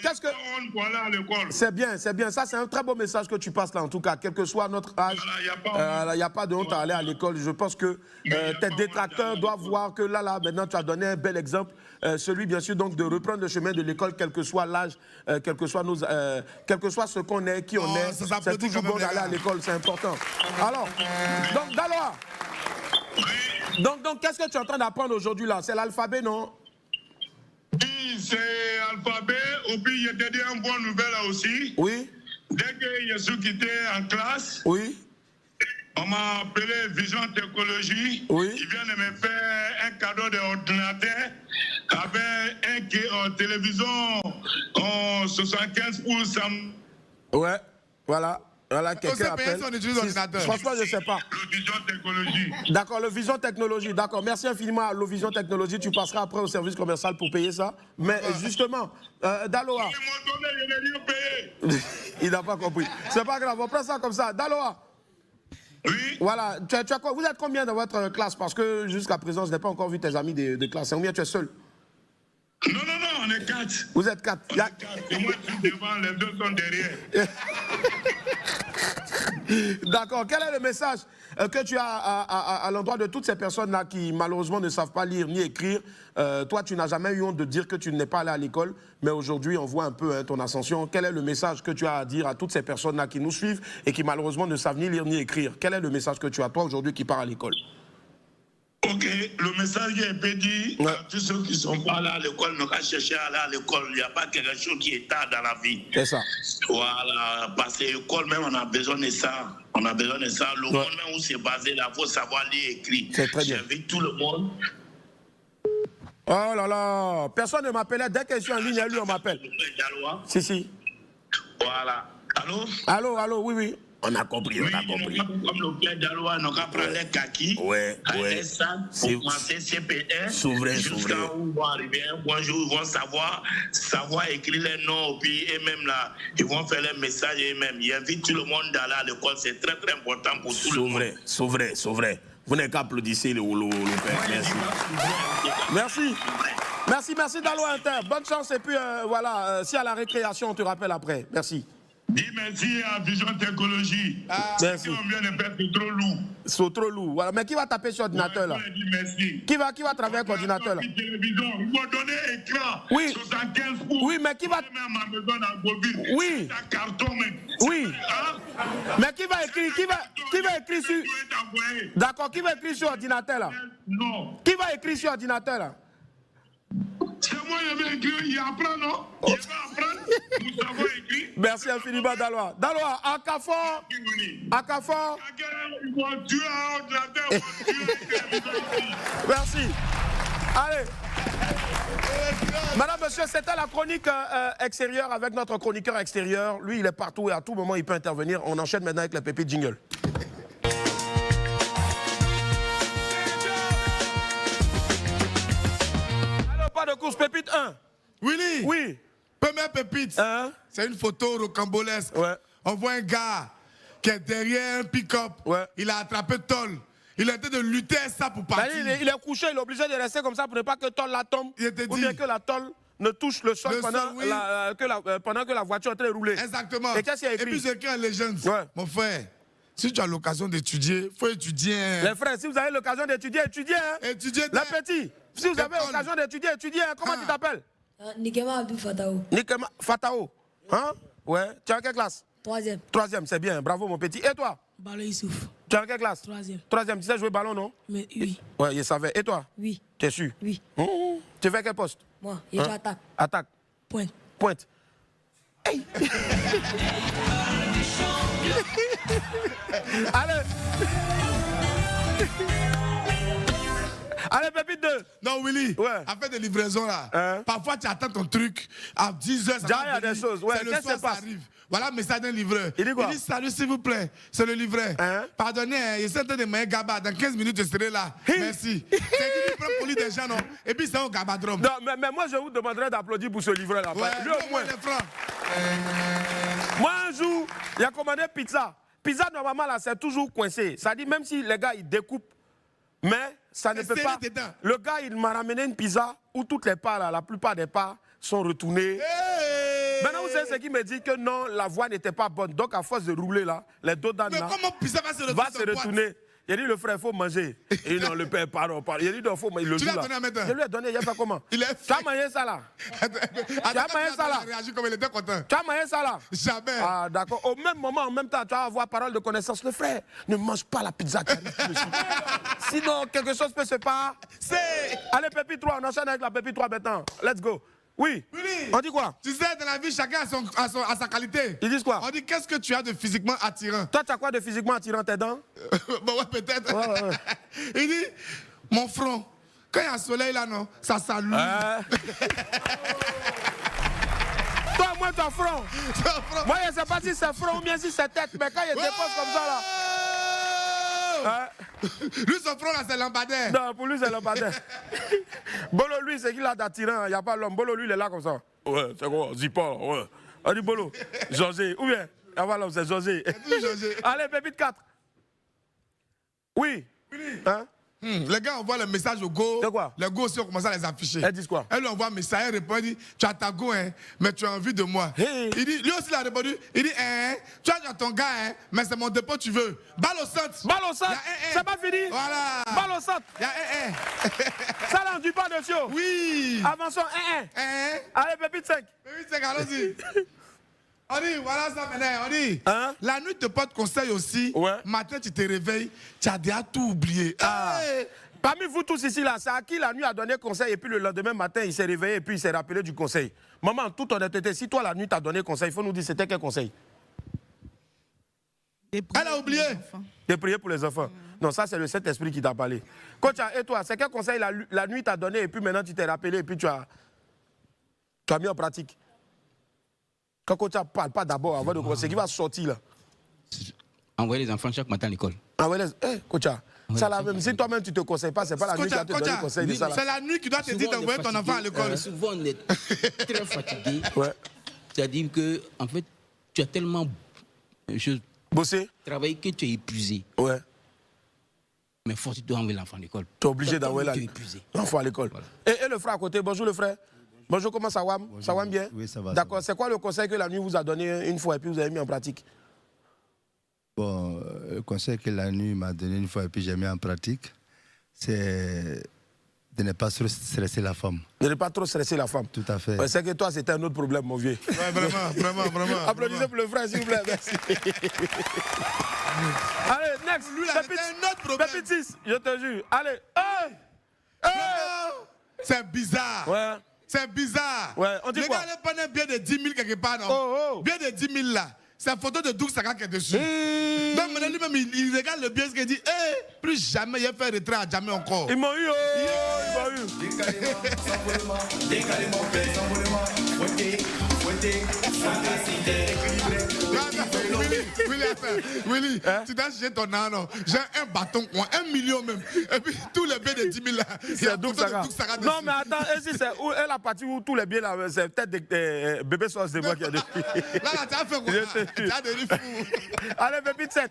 qu'est-ce que. Pour aller à l'école.
C'est bien, c'est bien. Ça, c'est un très beau message que tu passes là, en tout cas, quel que soit notre âge. Il n'y a pas de honte à aller à l'école. Je pense que tes détracteurs doivent voir que là, maintenant, tu as donné un bel exemple. Celui, bien sûr, donc, de reprendre le chemin de l'école, quel que soit l'âge, quel que soit ce qu'on est, qui on est. C'est toujours bon d'aller à l'école, c'est important. Alors, donc, Daloa, donc qu'est-ce que tu es en train d'apprendre aujourd'hui là? C'est l'alphabet, non?
Oui, c'est l'alphabet. Et puis, je te dis une bonne nouvelle là aussi.
Oui.
Dès que je suis quitté en classe.
Oui.
On m'a appelé Vision Technologie.
Oui.
Ils viennent de me faire un cadeau d'ordinateur avec une télévision en 75 pouces.
Ouais, voilà. Voilà, quelqu'un appelle. Franchement, je ne sais pas.
Le Vision Technologie.
D'accord, le Vision Technologie. D'accord, merci infiniment à le Vision Technologie. Tu passeras après au service commercial pour payer ça. Mais justement, Daloa.
Ils m'ont donné, je n'ai rien payé.
Il n'a pas compris. C'est pas grave, on prend ça comme ça. Daloa.
Oui.
Voilà, tu as quoi? Vous êtes combien dans votre classe? Parce que jusqu'à présent, je n'ai pas encore vu tes amis de classe. Combien tu es seul?
Non, on est 4.
Vous êtes 4.
On est 4. Et moi, je suis devant, les deux sont derrière.
D'accord. Quel est le message que tu as à l'endroit de toutes ces personnes-là qui, malheureusement, ne savent pas lire ni écrire? Toi, tu n'as jamais eu honte de dire que tu n'es pas allé à l'école, mais aujourd'hui, on voit un peu ton ascension. Quel est le message que tu as à dire à toutes ces personnes-là qui nous suivent et qui, malheureusement, ne savent ni lire ni écrire? Quel est le message que tu as, toi, aujourd'hui, qui part à l'école?
Ok, le message qui est dit à tous ceux qui ne sont pas là à l'école, n'ont qu'à chercher à aller à l'école. Il n'y a pas quelque chose qui est tard dans la vie.
C'est ça.
Voilà, parce que l'école même, on a besoin de ça. On a besoin de ça. Le monde même où c'est basé là, il faut savoir lire et écrire.
C'est très bien.
J'invite tout le monde.
Oh là là, personne ne m'appelait. Dès que je suis en ligne, lui, on m'appelle. Si.
Voilà. Allô?
Allô, oui. On a compris, on a compris.
Comme le père d'Alois, on a pris les kakis, les sacs, pour commencer CP1, jusqu'à où ils vont arriver. Un jour, ils vont savoir écrire les noms, puis eux-mêmes là, ils vont faire les messages eux-mêmes. Ils invitent tout le monde d'aller à l'école, c'est très très important pour tout le monde.
C'est vrai. Vous n'avez qu'à applaudir le père. Merci Dalois Inter. Bonne chance et puis voilà, si à la récréation, on te rappelle après. Merci.
Dis merci à Vision Technologie.
Merci.
C'est trop lourd.
C'est trop lourd. Voilà. Mais qui va taper sur l'ordinateur là? Qui va travailler avec l'ordinateur là?
Ils vont donner écran.
Oui.
75 pouces.
Oui, mais qui va. Oui. Oui. Mais qui va écrire? Qui va écrire sur. D'accord, qui va écrire sur l'ordinateur là?
Non.
Qui va écrire sur l'ordinateur là?
C'est moi qui vais écrire, il apprend, non? Il va apprendre, nous savons écrire.
Merci infiniment, Dalois. Dalois, à Carrefour.
Ils vont tuer un ordinateur, ils vont tuer
Merci. Allez. Madame, monsieur, c'était la chronique extérieure avec notre chroniqueur extérieur. Lui, il est partout et à tout moment, il peut intervenir. On enchaîne maintenant avec la pépite jingle. Pas de course, pépite 1.
Willy.
Oui.
Première pépite. C'est une photo rocambolesque.
Ouais.
On voit un gars qui est derrière un pick-up. Ouais. Il a attrapé Toll. Il a été de lutter à ça pour partir.
Il est couché, il est obligé de rester comme ça pour ne pas que Toll la tombe. Ou bien que la Toll ne touche le sol pendant que la voiture est en train de rouler.
Exactement.
Et qu'est-ce qu'il y a écrit?
Et puis c'est écrit en légende. Ouais. Mon frère, si tu as l'occasion d'étudier, il faut étudier.
Les frères, si vous avez l'occasion d'étudier, étudiez.
Étudiez.
La petite. Si vous avez l'occasion d'étudier, étudiez. Comment tu t'appelles?
Nikema Abdou Fatao.
Nikema Fatao. Hein? Ouais. Tu es en quelle classe?
3e.
3e, c'est bien. Bravo, mon petit. Et toi?
Ballon Issouf.
Tu es en quelle classe?
3e.
3e. Tu sais jouer ballon, non?
Mais oui.
Ouais, je savais. Et toi?
Oui.
Tu es sûr?
Oui.
Tu fais quel poste?
Moi, je joue attaque.
Attaque. Pointe. Hey. Allez. Allez, pépite 2.
Non, Willy.
Ouais.
Après des livraisons là, parfois tu attends ton truc à 10h.
Il y a des choses. Ouais.
C'est le soir, ça arrive. Voilà le message d'un livreur.
Il dit quoi?
Il dit salut s'il vous plaît. C'est le livreur. Pardonnez, il s'est de me Gaba. Dans 15 minutes, je serai là. Merci. C'est qu'il prend pour lui des gens, non? Et puis c'est au Gabadrome.
Non, mais moi je vous demanderai d'applaudir pour ce livreur là.
Ouais,
lui au moins. Moi un jour, il a commandé pizza. Pizza normalement là, c'est toujours coincé. Ça dit même si les gars ils découpent, mais ça ne peut pas. Le gars il m'a ramené une pizza où toutes les parts là, la plupart des parts sont retournées. Maintenant vous savez ce qui me dit que non, la voie n'était pas bonne. Donc à force de rouler là, les dos d'âne là
comment pizza va se
retourner. Il a dit le frère, il faut manger. Et non, le père, pardon. Il a dit non, il faut manger.
Tu l'as donné à mettre?
Je lui ai donné, il a fait comment? Tu as mangé ça là? Tu as mangé ça là?
Il a réagi comme il était content.
Tu as mangé ça là?
Jamais.
Ah d'accord. Au même moment, en même temps, tu vas avoir parole de connaissance. Le frère, ne mange pas la pizza qui arrive dessus. Sinon, quelque chose peut se passer. Allez, Pépite 3, on enchaîne avec la Pépite 3 maintenant. Let's go. Oui. On dit quoi?
Tu sais, dans la vie, chacun a sa qualité.
Ils disent quoi?
On dit qu'est-ce que tu as de physiquement attirant?
Toi, tu as quoi de physiquement attirant? Tes dents?
Bon, ouais, peut-être. Ouais. Il dit, mon front, quand il y a un soleil là, non, ça salue.
Toi, moi, ton front. Moi, je ne sais pas si c'est front ou bien si c'est tête, mais quand il dépose comme ça là.
Lui, son front là, c'est lampadaire.
Non, pour lui, c'est lampadaire. Bolo, lui, c'est qu'il a d'attirant. Il n'y a pas l'homme. Bolo, lui, il est là comme ça. Ouais, c'est quoi? Zipa, ouais. On dit Bolo. José. Ou bien, il n'y a pas l'homme, c'est José. Allez, Pépite 4. Oui. Hein?
Les gars envoient le message au go.
C'est quoi?
Les go aussi ont commencé à les afficher.
Elles disent quoi?
Elle lui envoie un message, elle répond, elle dit, tu as ta go, hein, mais tu as envie de moi.
Hey.
Il dit, lui aussi il a répondu, il dit, tu as ton gars, hein, mais c'est mon dépôt, tu veux. Balle au centre.
Balle au centre. C'est pas fini.
Voilà.
Balle au centre.
Il y a
Ça là, on dit pas dessus.
Oui.
Avançons, Allez, Pépite 5.
Pépite 5, allons-y. On dit, voilà ça maintenant, on dit, la nuit te porte conseil aussi, matin tu te réveilles, tu as déjà tout oublié.
Parmi vous tous ici, là, c'est à qui la nuit a donné conseil et puis le lendemain matin, il s'est réveillé et puis il s'est rappelé du conseil. Maman, toute honnêteté, si toi, la nuit, t'as donné conseil, il faut nous dire c'était quel conseil?
Elle a oublié.
De prier pour les enfants. Non, ça, c'est le Saint-Esprit qui t'a parlé. Coach, et toi, c'est quel conseil la nuit t'a donné et puis maintenant, tu t'es rappelé et puis tu as mis en pratique? Quand coach parle pas d'abord avant de commencer, c'est qui va sortir là?
Envoyer les enfants chaque matin à l'école.
Envoyer les... coach, ça là même, si toi-même tu te conseilles pas, c'est pas la nuit qui va te donner conseil de ça.
C'est la nuit qui doit te dire d'envoyer ton enfant à l'école.
Souvent, on est très fatigué. C'est-à-dire que, en fait, tu as tellement
bossé,
travaillé que tu es épuisé.
Ouais.
Mais faut que tu dois envoyer l'enfant à l'école.
Tu es obligé d'envoyer l'enfant à l'école. Voilà. Et le frère à côté, bonjour le frère. Bonjour, comment ça va? Ça va bien?
Oui, ça va.
D'accord, c'est quoi le conseil que la nuit vous a donné une fois et puis vous avez mis en pratique?
Bon, le conseil que la nuit m'a donné une fois et puis j'ai mis en pratique, c'est de ne pas trop stresser la femme.
De ne pas trop stresser la femme.
Tout à fait.
Ouais, c'est que toi, c'était un autre problème, mon vieux.
Ouais, vraiment.
Applaudissez pour le frère, s'il vous plaît. Merci. Allez, next.
Lui, là, c'était un autre problème.
Pépite 6, je te jure. Allez.
C'est bizarre.
Ouais.
C'est bizarre.
Ouais, on dit
le
quoi?
gars, il a bien de 10 000 quelque part, non? Bien de 10 000 là. C'est la photo de Doug Saka qui est dessus. Donc maintenant lui-même, il regarde le bien ce qu'il dit. Plus jamais il a fait retrait à jamais encore.
Ils m'ont eu, ils m'ont eu.
Willy, tu dois chercher ton âne. J'ai un bâton, 1 million même. Et puis tous les biens de 10 000 là.
C'est Doug Saka. Non, mais attends, c'est la partie où tous les biens là, c'est peut-être des bébés sauce de moi qui a des.
Là, tu as fait quoi? Tu as des fous.
Allez, Pépite 7.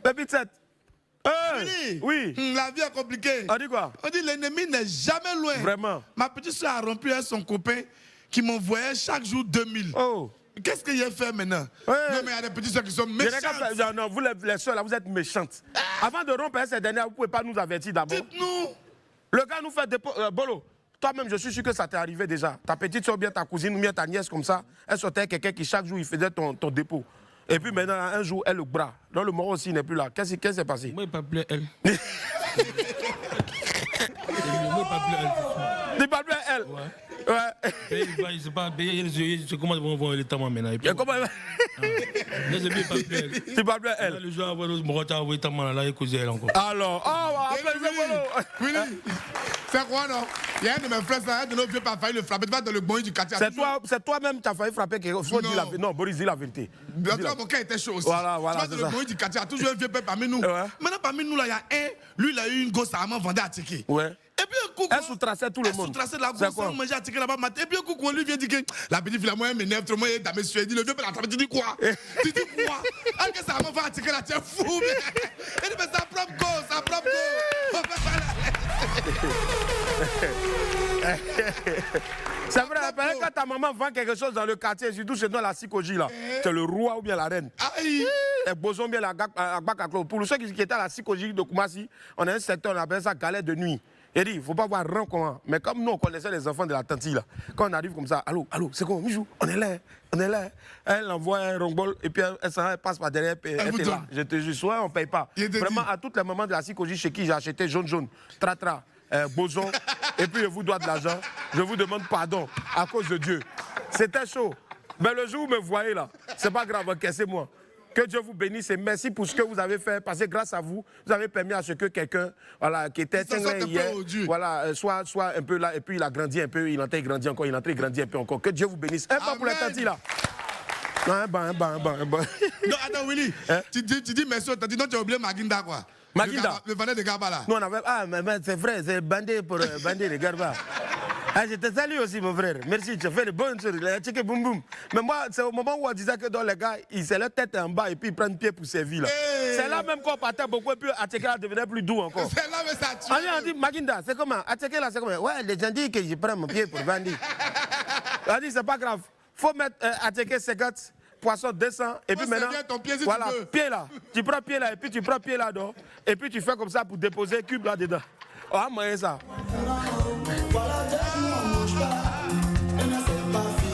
Pépite 7. Oui.
La vie est compliquée.
On dit quoi?
On dit l'ennemi n'est jamais loin.
Vraiment.
Ma petite soeur a rompu avec son copain qui m'envoyait chaque jour 2000.
Oh.
Qu'est-ce qu'il a fait maintenant?
Ouais.
Non, mais il y a des petites soeurs qui sont méchantes.
Non, vous les soeurs là, vous êtes méchantes. Avant de rompre ces dernières, vous ne pouvez pas nous avertir d'abord.
Dites-nous.
Le gars nous fait des... Bolo, toi-même, je suis sûr que ça t'est arrivé déjà. Ta petite soeur, bien ta cousine ou bien ta nièce comme ça, elle sortait avec quelqu'un qui chaque jour, il faisait ton dépôt. Et puis maintenant, un jour, elle le bras. Donc le mort aussi n'est plus là. Qu'est-ce qui s'est passé?
Moi, il ne parle plus elle.
Il parle plus elle? Ouais.
Il sait pas, je commence à voir les temps maintenant. Et
comment
tu parles plus elle? Le jour où je vais envoyer ta main là, il cause elle encore.
Alors,
Willy, c'est quoi non? Il y a un de mes frères, un de nos vieux pas failli le frapper, tu vas dans le bon du quartier.
C'est toi-même qui as failli frapper quelqu'un. Faut dire la vérité. Non, Boris, dis la vérité.
Mon cas était chaud aussi.
Voilà.
Tu vas dans le bon du quartier, il y a toujours un vieux père parmi nous. Maintenant, parmi nous, là, il y a un, lui, il a eu une gosse à maman vendée à ticket.
Ouais.
Et puis un coucou.
Elle sous-traçait tout le monde.
Elle sous-traçait la gosse, on mangeait à ticket là-bas. Et puis un coucou, on lui vient dire que la petite fille, moi, elle m'énerve trop. Moi, elle est monsieur, dit le vieux père l'attrape. Tu dis quoi? Tu dis quoi? Alors que ça maman va à ticket là, tu es fou. Elle dit, mais ça propre gosse, ça propre gosse. On peut pas
C'est vrai, quand ta maman vend quelque chose dans le quartier, surtout chez nous, la psychogie là, c'est le roi ou bien la reine.
Aïe!
Et Boson bien la Gbakaklo. Pour ceux qui étaient à la psychogie de Koumassi, on a un secteur, on appelle ça galère de nuit. Il dit, il ne faut pas voir rang comment. Mais comme nous, on connaissait les enfants de la tante là, quand on arrive comme ça, allô, c'est quoi, Mijou, on est là. Elle envoie un rongbol et puis elle passe par derrière, elle était là. Je te jure, soit on ne paye pas. Vraiment, à toutes les mamans de la psychogie chez qui j'ai acheté jaune, tratra, boson, et puis je vous dois de l'argent, je vous demande pardon à cause de Dieu. C'était chaud. Mais le jour où vous me voyez là, c'est pas grave, encaissez-moi. Que Dieu vous bénisse et merci pour ce que vous avez fait, parce que grâce à vous, vous avez permis à ce que quelqu'un, voilà, qui était hier, voilà, soit un peu là, et puis il a grandi un peu, il entrait, il grandit encore, il entrait, il grandit un peu encore. Que Dieu vous bénisse. Un pas pour la tante là. Un ban.
Non, attends, Willy, tu dis merci, tu dis non, tu as oublié Maginda quoi.
Maginda.
Le vendeur de Garba là.
Nous on avait, mais c'est vrai, c'est bandé pour bandé de Garba. Je te salue aussi, mon frère. Merci, tu as fait de bonnes choses. Boum boum. Mais moi, c'est au moment où on disait que dans les gars, ils se la tête en bas et puis ils prennent pied pour servir. C'est là même qu'on partait beaucoup et puis Ateka devenait plus doux encore.
C'est là mais ça tue.
On dit, Maginda, c'est comment? Ateka là, c'est comment? Ouais, les gens disent que je prends mon pied pour vendre. On dit, c'est pas grave. Faut mettre Ateka 50. Poisson 200 et puis maintenant
ton pied, si
voilà,
tu veux.
Pied là, tu prends pied là et puis tu prends pied là dedans et puis tu fais comme ça pour déposer cube là dedans. Oh, moi ça.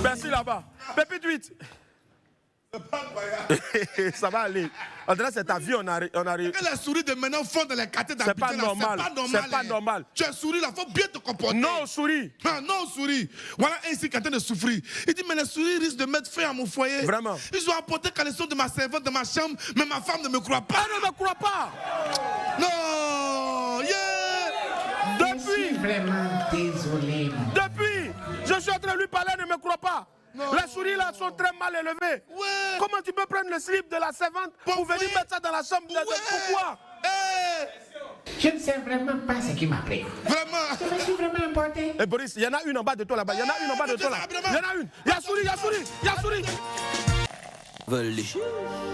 Merci là-bas. Pépite 8. Ça va aller. En tout cas, c'est ta vie, on arrive.
Que les souris de maintenant font dans les quartiers d'habitude.
C'est pas normal. C'est pas normal.
Tu es souris là, faut bien te comporter.
Non, souris.
Non, souris. Voilà un ici qui est en train de souffrir. Il dit, mais les souris risquent de mettre fin à mon foyer.
Vraiment.
Ils ont apporté caleçon de ma servante dans ma chambre, mais ma femme ne me croit pas.
Elle ne me croit pas.
Non, yeah.
Depuis.
Je suis vraiment désolé.
Depuis. Je suis en train de lui parler, elle ne me croit pas.
Non.
Les souris là sont très mal élevées.
Ouais.
Comment tu peux prendre le slip de la servante pour venir mettre ça dans la chambre? Pourquoi?
Je ne sais vraiment pas ce qui m'a pris.
Vraiment.
Je me suis vraiment emporté.
Et Boris, il y en a une en bas de toi là-bas. Il y en a une en bas de toi là. Il y en a une. Il y a souris, il y a souris, il y a souris.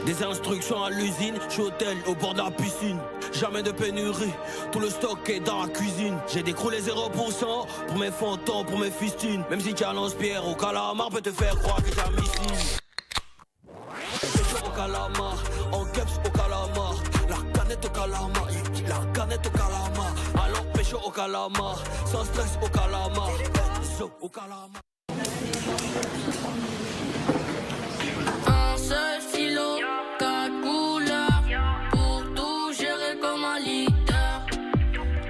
Des instructions à l'usine, je suis hôtel au bord de la piscine. Jamais de pénurie, tout le stock est dans la cuisine. J'ai décroulé 0% pour mes fantômes, pour mes fistines. Même si tu as lance-pierre au calamar, peut te faire croire que t'as un missile. Au calamar, en keps au calamar. La canette au calamar, la canette au calamar. Alors pêche au calamar, sans stress au calamar. Au calamar.
Un seul stylo, 4 couleurs, pour tout gérer comme un leader.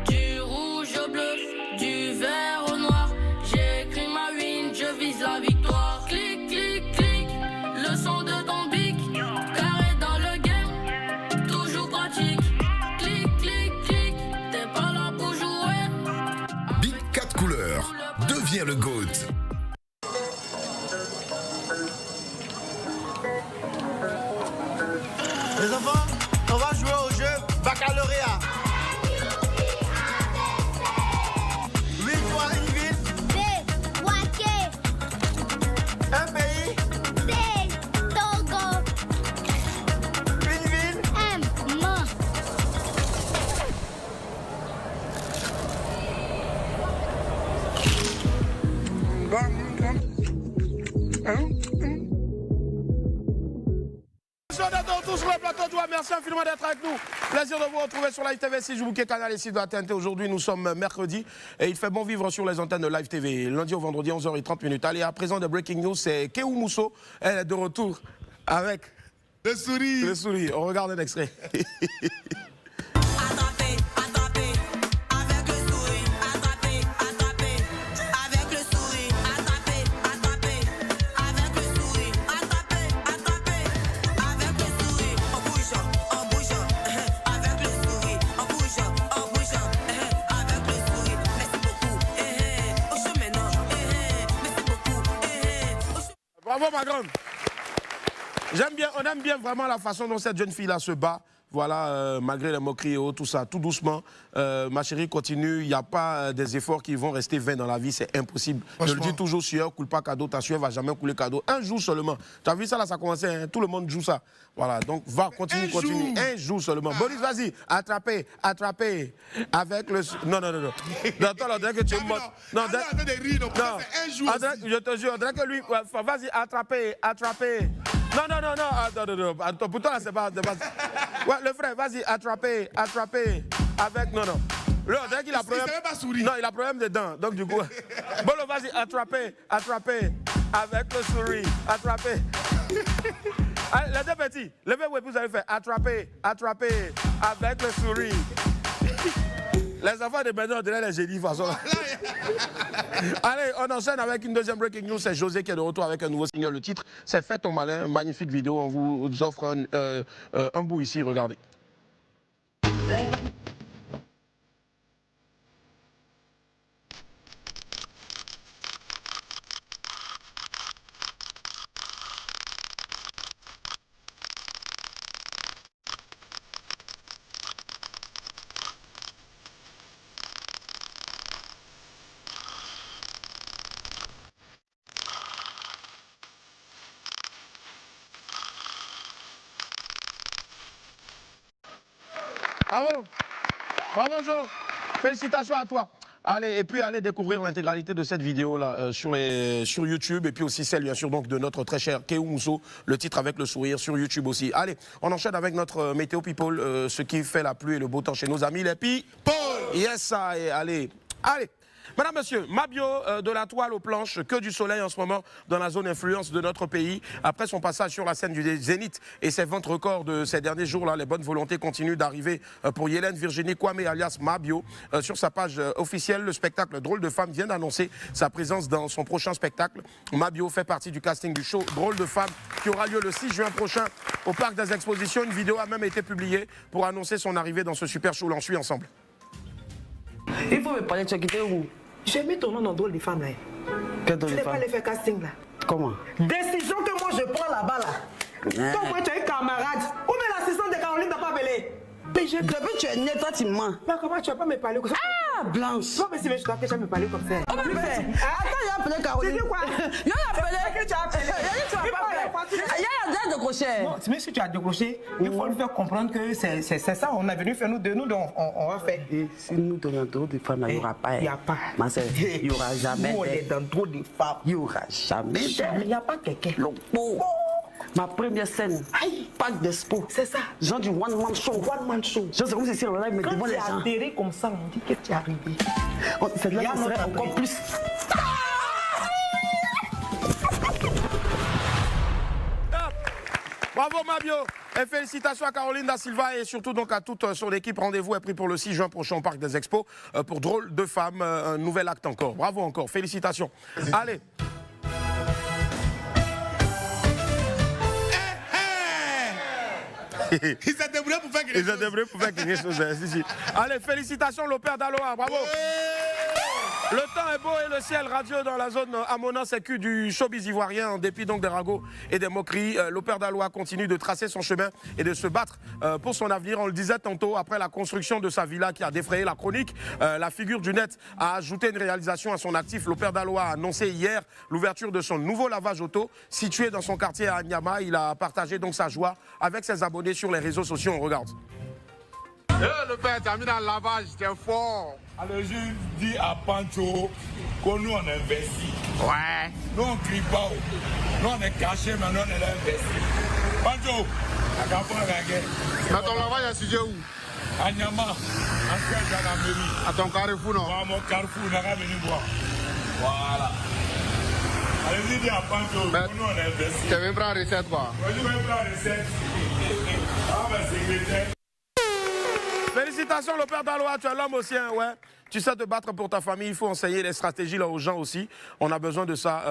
Du rouge au bleu, du vert au noir. J'écris ma win, je vise la victoire. Clic, clic, clic, le son de ton bic. Carré dans le game, toujours pratique. Clic, clic, clic, t'es pas là pour jouer.
Big 4 couleurs, deviens le GOAT.
Les enfants, on va jouer au jeu baccalauréat. 8 fois une ville.
C'est Waké.
Un pays.
C'est Togo.
Une ville.
Mo.
Tous sur le plateau de Joie, merci infiniment d'être avec nous. Plaisir de vous retrouver sur Live TV 6, Joubouké Canal et site de la TNT. Aujourd'hui, nous sommes mercredi et il fait bon vivre sur les antennes de Live TV. Lundi au vendredi, 11h30. Allez, à présent, de Breaking News, c'est Kéou Mousso. Elle est de retour avec
le souris.
Le souris. On regarde un extrait. Bravo ma grande. J'aime bien, on aime bien vraiment la façon dont cette jeune fille-là se bat. Voilà, malgré les moqueries et autres, tout ça, tout doucement. Ma chérie, continue. Il n'y a pas des efforts qui vont rester vains dans la vie, c'est impossible. Je le dis toujours, sueur coule pas cadeau, ta sueur va jamais couler cadeau. Un jour seulement. Tu as vu ça là, ça commençait, hein? Tout le monde joue ça. Voilà, donc va, continue, continue. Un jour seulement. Boris, vas-y, attrapez, attrapez. Avec le... Non, non, non, non. Attends, on dirait que tu es mort. Non, je te jure, on dirait que lui... Vas-y, attrapez, attrapez. Non, non, non, non, attends, pourtant là, c'est pas... Ouais, le frère, vas-y, attrapez, attrapez. Avec... Non, non. Là, on dirait qu'il a problème... Non, il a problème de dents, donc du coup... Bolo, vas-y, attrapez, attrapez. Avec le souris, attrapez. Allez, les deux petits, levez-vous et vous allez faire attraper, attraper, avec le souris. Les enfants de maintenant, on dirait les génies, de toute façon. Allez, on enchaîne avec une deuxième breaking news. C'est José qui est de retour avec un nouveau single. Le titre, c'est Fais ton malin. Magnifique vidéo. On vous offre un bout ici. Regardez. Bravo, bravo Jo, félicitations à toi. Allez, et puis allez découvrir l'intégralité de cette vidéo-là sur YouTube et puis aussi celle bien sûr donc, de notre très cher Kéou Mousso, le titre avec le sourire sur YouTube aussi. Allez, on enchaîne avec notre météo people, ce qui fait la pluie et le beau temps chez nos amis les people. Yes, ça, et allez, allez. Madame, monsieur, Mabio de la toile aux planches, que du soleil en ce moment dans la zone influence de notre pays. Après son passage sur la scène du Zénith et ses ventes records de ces derniers jours-là, les bonnes volontés continuent d'arriver pour Yélène Virginie Kwame alias Mabio. Sur sa page officielle, le spectacle Drôle de femme vient d'annoncer sa présence dans son prochain spectacle. Mabio fait partie du casting du show Drôle de femme qui aura lieu le 6 juin prochain au Parc des Expositions. Une vidéo a même été publiée pour annoncer son arrivée dans ce super show. L'on suit ensemble.
Il faut me parler, tu as quitté où? J'ai mis ton nom dans Drôle de femme là. Quel Drôle Tu de n'es pas femme? allé faire casting là. Comment? Décision que moi je prends là-bas là. Toi, moi, tu es un camarade. Où est l'assistant de Caroline n'a pas appelé?
Depuis tu es né, toi tu mens.
Mais comment tu vas pas me parler comme ça?
Ah, Blanche.
Non, mais si je dois que tu vas me parler comme ça.
On va le faire. Attends, il a appelé Caroline.
Tu dis quoi?
Il a appelé.
Tu as appelé.
Tu vas pas faire. Il y a décroché.
Non, mais si tu as décroché, il faut lui faire comprendre que c'est ça. On est venu faire nous deux, donc on va faire.
Et si nous donnons trop de femmes, il n'y aura pas.
Il n'y a pas.
Ma soeur, il n'y aura jamais.
Nous, on est dans trop de femmes.
Il n'y aura jamais.
Il n'y a pas quelqu'un.
Ma première scène, Parc d'Expo.
C'est ça.
Genre du one-man show.
One-man show.
Je sais comme si c'est le live, mais devant les gens.
Quand tu es atterré comme ça, on dit que tu es arrivé.
C'est là qu'on serait encore plus.
Bravo Mabio et félicitations à Caroline Da Silva et surtout donc à toute son équipe. Rendez-vous est pris pour le 6 juin prochain au Parc des Expos pour Drôle de femme, un nouvel acte encore. Bravo encore, félicitations. Allez.
Ils s'est débrouillé pour faire quelque chose.
Allez, félicitations l'Opère d'Aloha, bravo. Le temps est beau et le ciel radieux dans la zone Amona sécu du showbiz ivoirien. En dépit donc des ragots et des moqueries, l'Opère d'Aloha continue de tracer son chemin et de se battre pour son avenir. On le disait tantôt, après la construction de sa villa qui a défrayé la chronique, la figure du net a ajouté une réalisation à son actif. L'Opère d'Aloha a annoncé hier l'ouverture de son nouveau lavage auto situé dans son quartier à Nyama. Il a partagé donc sa joie avec ses abonnés sur les réseaux sociaux. On regarde.
Le père, t'as mis dans le lavage, t'es fort.
Alors je dis à Pancho que nous on investit.
Ouais.
Nous on crie pas. Nous on est caché, mais nous on est investi. Pancho, à Gabon,
mais ton lavage est sujet où?
À Nyama, en fait dans la mairie.
À ton carrefour, non?
À mon carrefour, on a venu voir. Voilà. Allez-y, dis à Pancho que nous on investit.
Tu veux prendre recette quoi?
Oui, je vais prendre recette. Ah, ben c'est
Félicitations l'Opère d'Aloha, tu es l'homme aussi, hein, ouais. Tu sais te battre pour ta famille, il faut enseigner les stratégies là aux gens aussi. On a besoin de ça,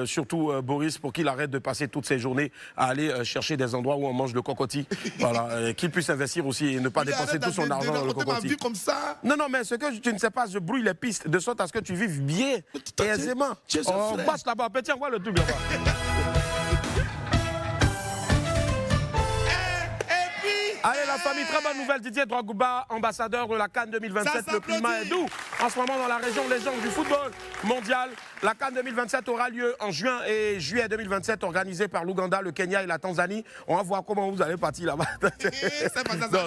surtout Boris, pour qu'il arrête de passer toutes ses journées à aller chercher des endroits où on mange le cocotier. Voilà, qu'il puisse investir aussi et ne pas dépenser tout son argent dans le cocotier.
Comme ça.
Non, non, mais ce que tu ne sais pas, je brouille les pistes de sorte à ce que tu vives bien et aisément. On passe là-bas, tiens, vois le truc là-bas. Allez la famille, très bonne nouvelle, Didier Drogba, ambassadeur de la CAN 2027, le climat est doux. En ce moment dans la région légende du football mondial, la CAN 2027 aura lieu en juin et juillet 2027, organisée par l'Ouganda, le Kenya et la Tanzanie. On va voir comment vous allez partir là-bas. Non,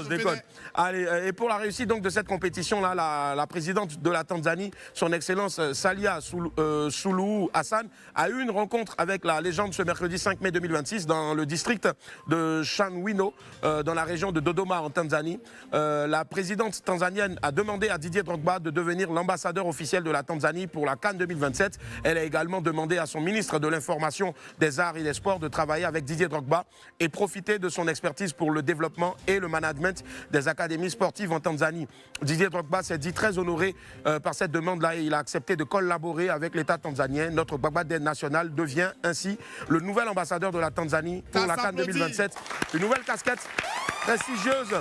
je déconne. Allez, et pour la réussite donc de cette compétition-là, la présidente de la Tanzanie, son Excellence Salia Suluhu Hassan, a eu une rencontre avec la légende ce mercredi 5 mai 2026 dans le district de Chanwino, dans la région de Dodoma en Tanzanie. La présidente tanzanienne a demandé à Didier Drogba de devenir l'ambassadeur officiel de la Tanzanie pour la CAN 2027. Elle a également demandé à son ministre de l'Information, des Arts et des Sports de travailler avec Didier Drogba et profiter de son expertise pour le développement et le management des académies sportives en Tanzanie. Didier Drogba s'est dit très honoré par cette demande-là et il a accepté de collaborer avec l'État tanzanien. Notre Gbagba national devient ainsi le nouvel ambassadeur de la Tanzanie pour la CAN 2027. Une nouvelle casquette prestigieuse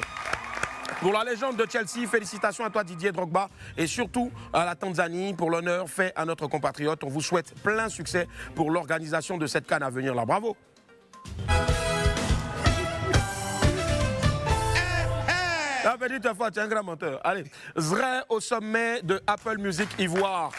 pour la légende de Chelsea. Félicitations à toi Didier Drogba et surtout à la Tanzanie pour l'honneur fait à notre compatriote. On vous souhaite plein succès pour l'organisation de cette CAN à venir là. Bravo. Ah, ben dis-toi fort, tu es un grand menteur. Allez, Zray au sommet de Apple Music Ivoire.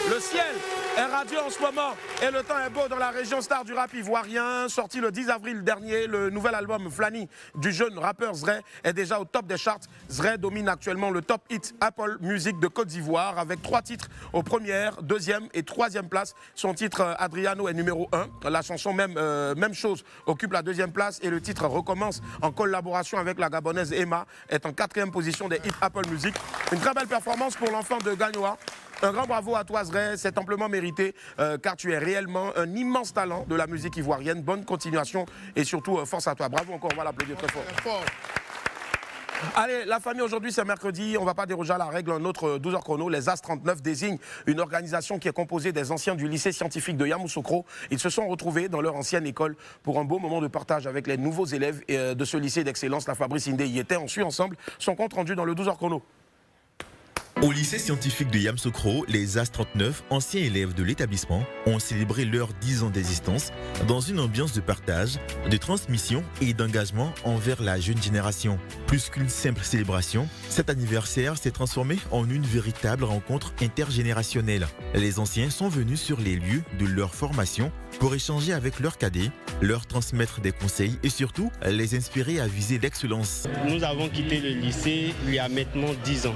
Le ciel est radieux en ce moment et le temps est beau dans la région star du rap ivoirien. Sorti le 10 avril dernier, le nouvel album Flani du jeune rappeur Zray est déjà au top des charts. Zray domine actuellement le top hit Apple Music de Côte d'Ivoire avec 3 titres aux premières, deuxième et troisième place. Son titre Adriano est numéro 1. La chanson même chose occupe la deuxième place et le titre Recommence en collaboration avec la gabonaise Emma est en 4e position des hits Apple Music. Une très belle performance pour l'enfant de Gagnoa Un grand bravo à toi, Zray, c'est amplement mérité, car tu es réellement un immense talent de la musique ivoirienne. Bonne continuation et surtout, force à toi. Bravo encore, on va l'applaudir très fort. Allez, la famille, aujourd'hui c'est mercredi, on ne va pas déroger à la règle, un autre 12h chrono. Les As 39 désignent une organisation qui est composée des anciens du lycée scientifique de Yamoussoukro. Ils se sont retrouvés dans leur ancienne école pour un beau moment de partage avec les nouveaux élèves de ce lycée d'excellence, la Fabrice Indé y était. On suit ensemble son compte rendu dans le 12h chrono.
Au lycée scientifique de Yamoussoukro, les As 39, anciens élèves de l'établissement, ont célébré leurs 10 ans d'existence dans une ambiance de partage, de transmission et d'engagement envers la jeune génération. Plus qu'une simple célébration, cet anniversaire s'est transformé en une véritable rencontre intergénérationnelle. Les anciens sont venus sur les lieux de leur formation pour échanger avec leurs cadets, leur transmettre des conseils et surtout les inspirer à viser l'excellence.
Nous avons quitté le lycée il y a maintenant 10 ans.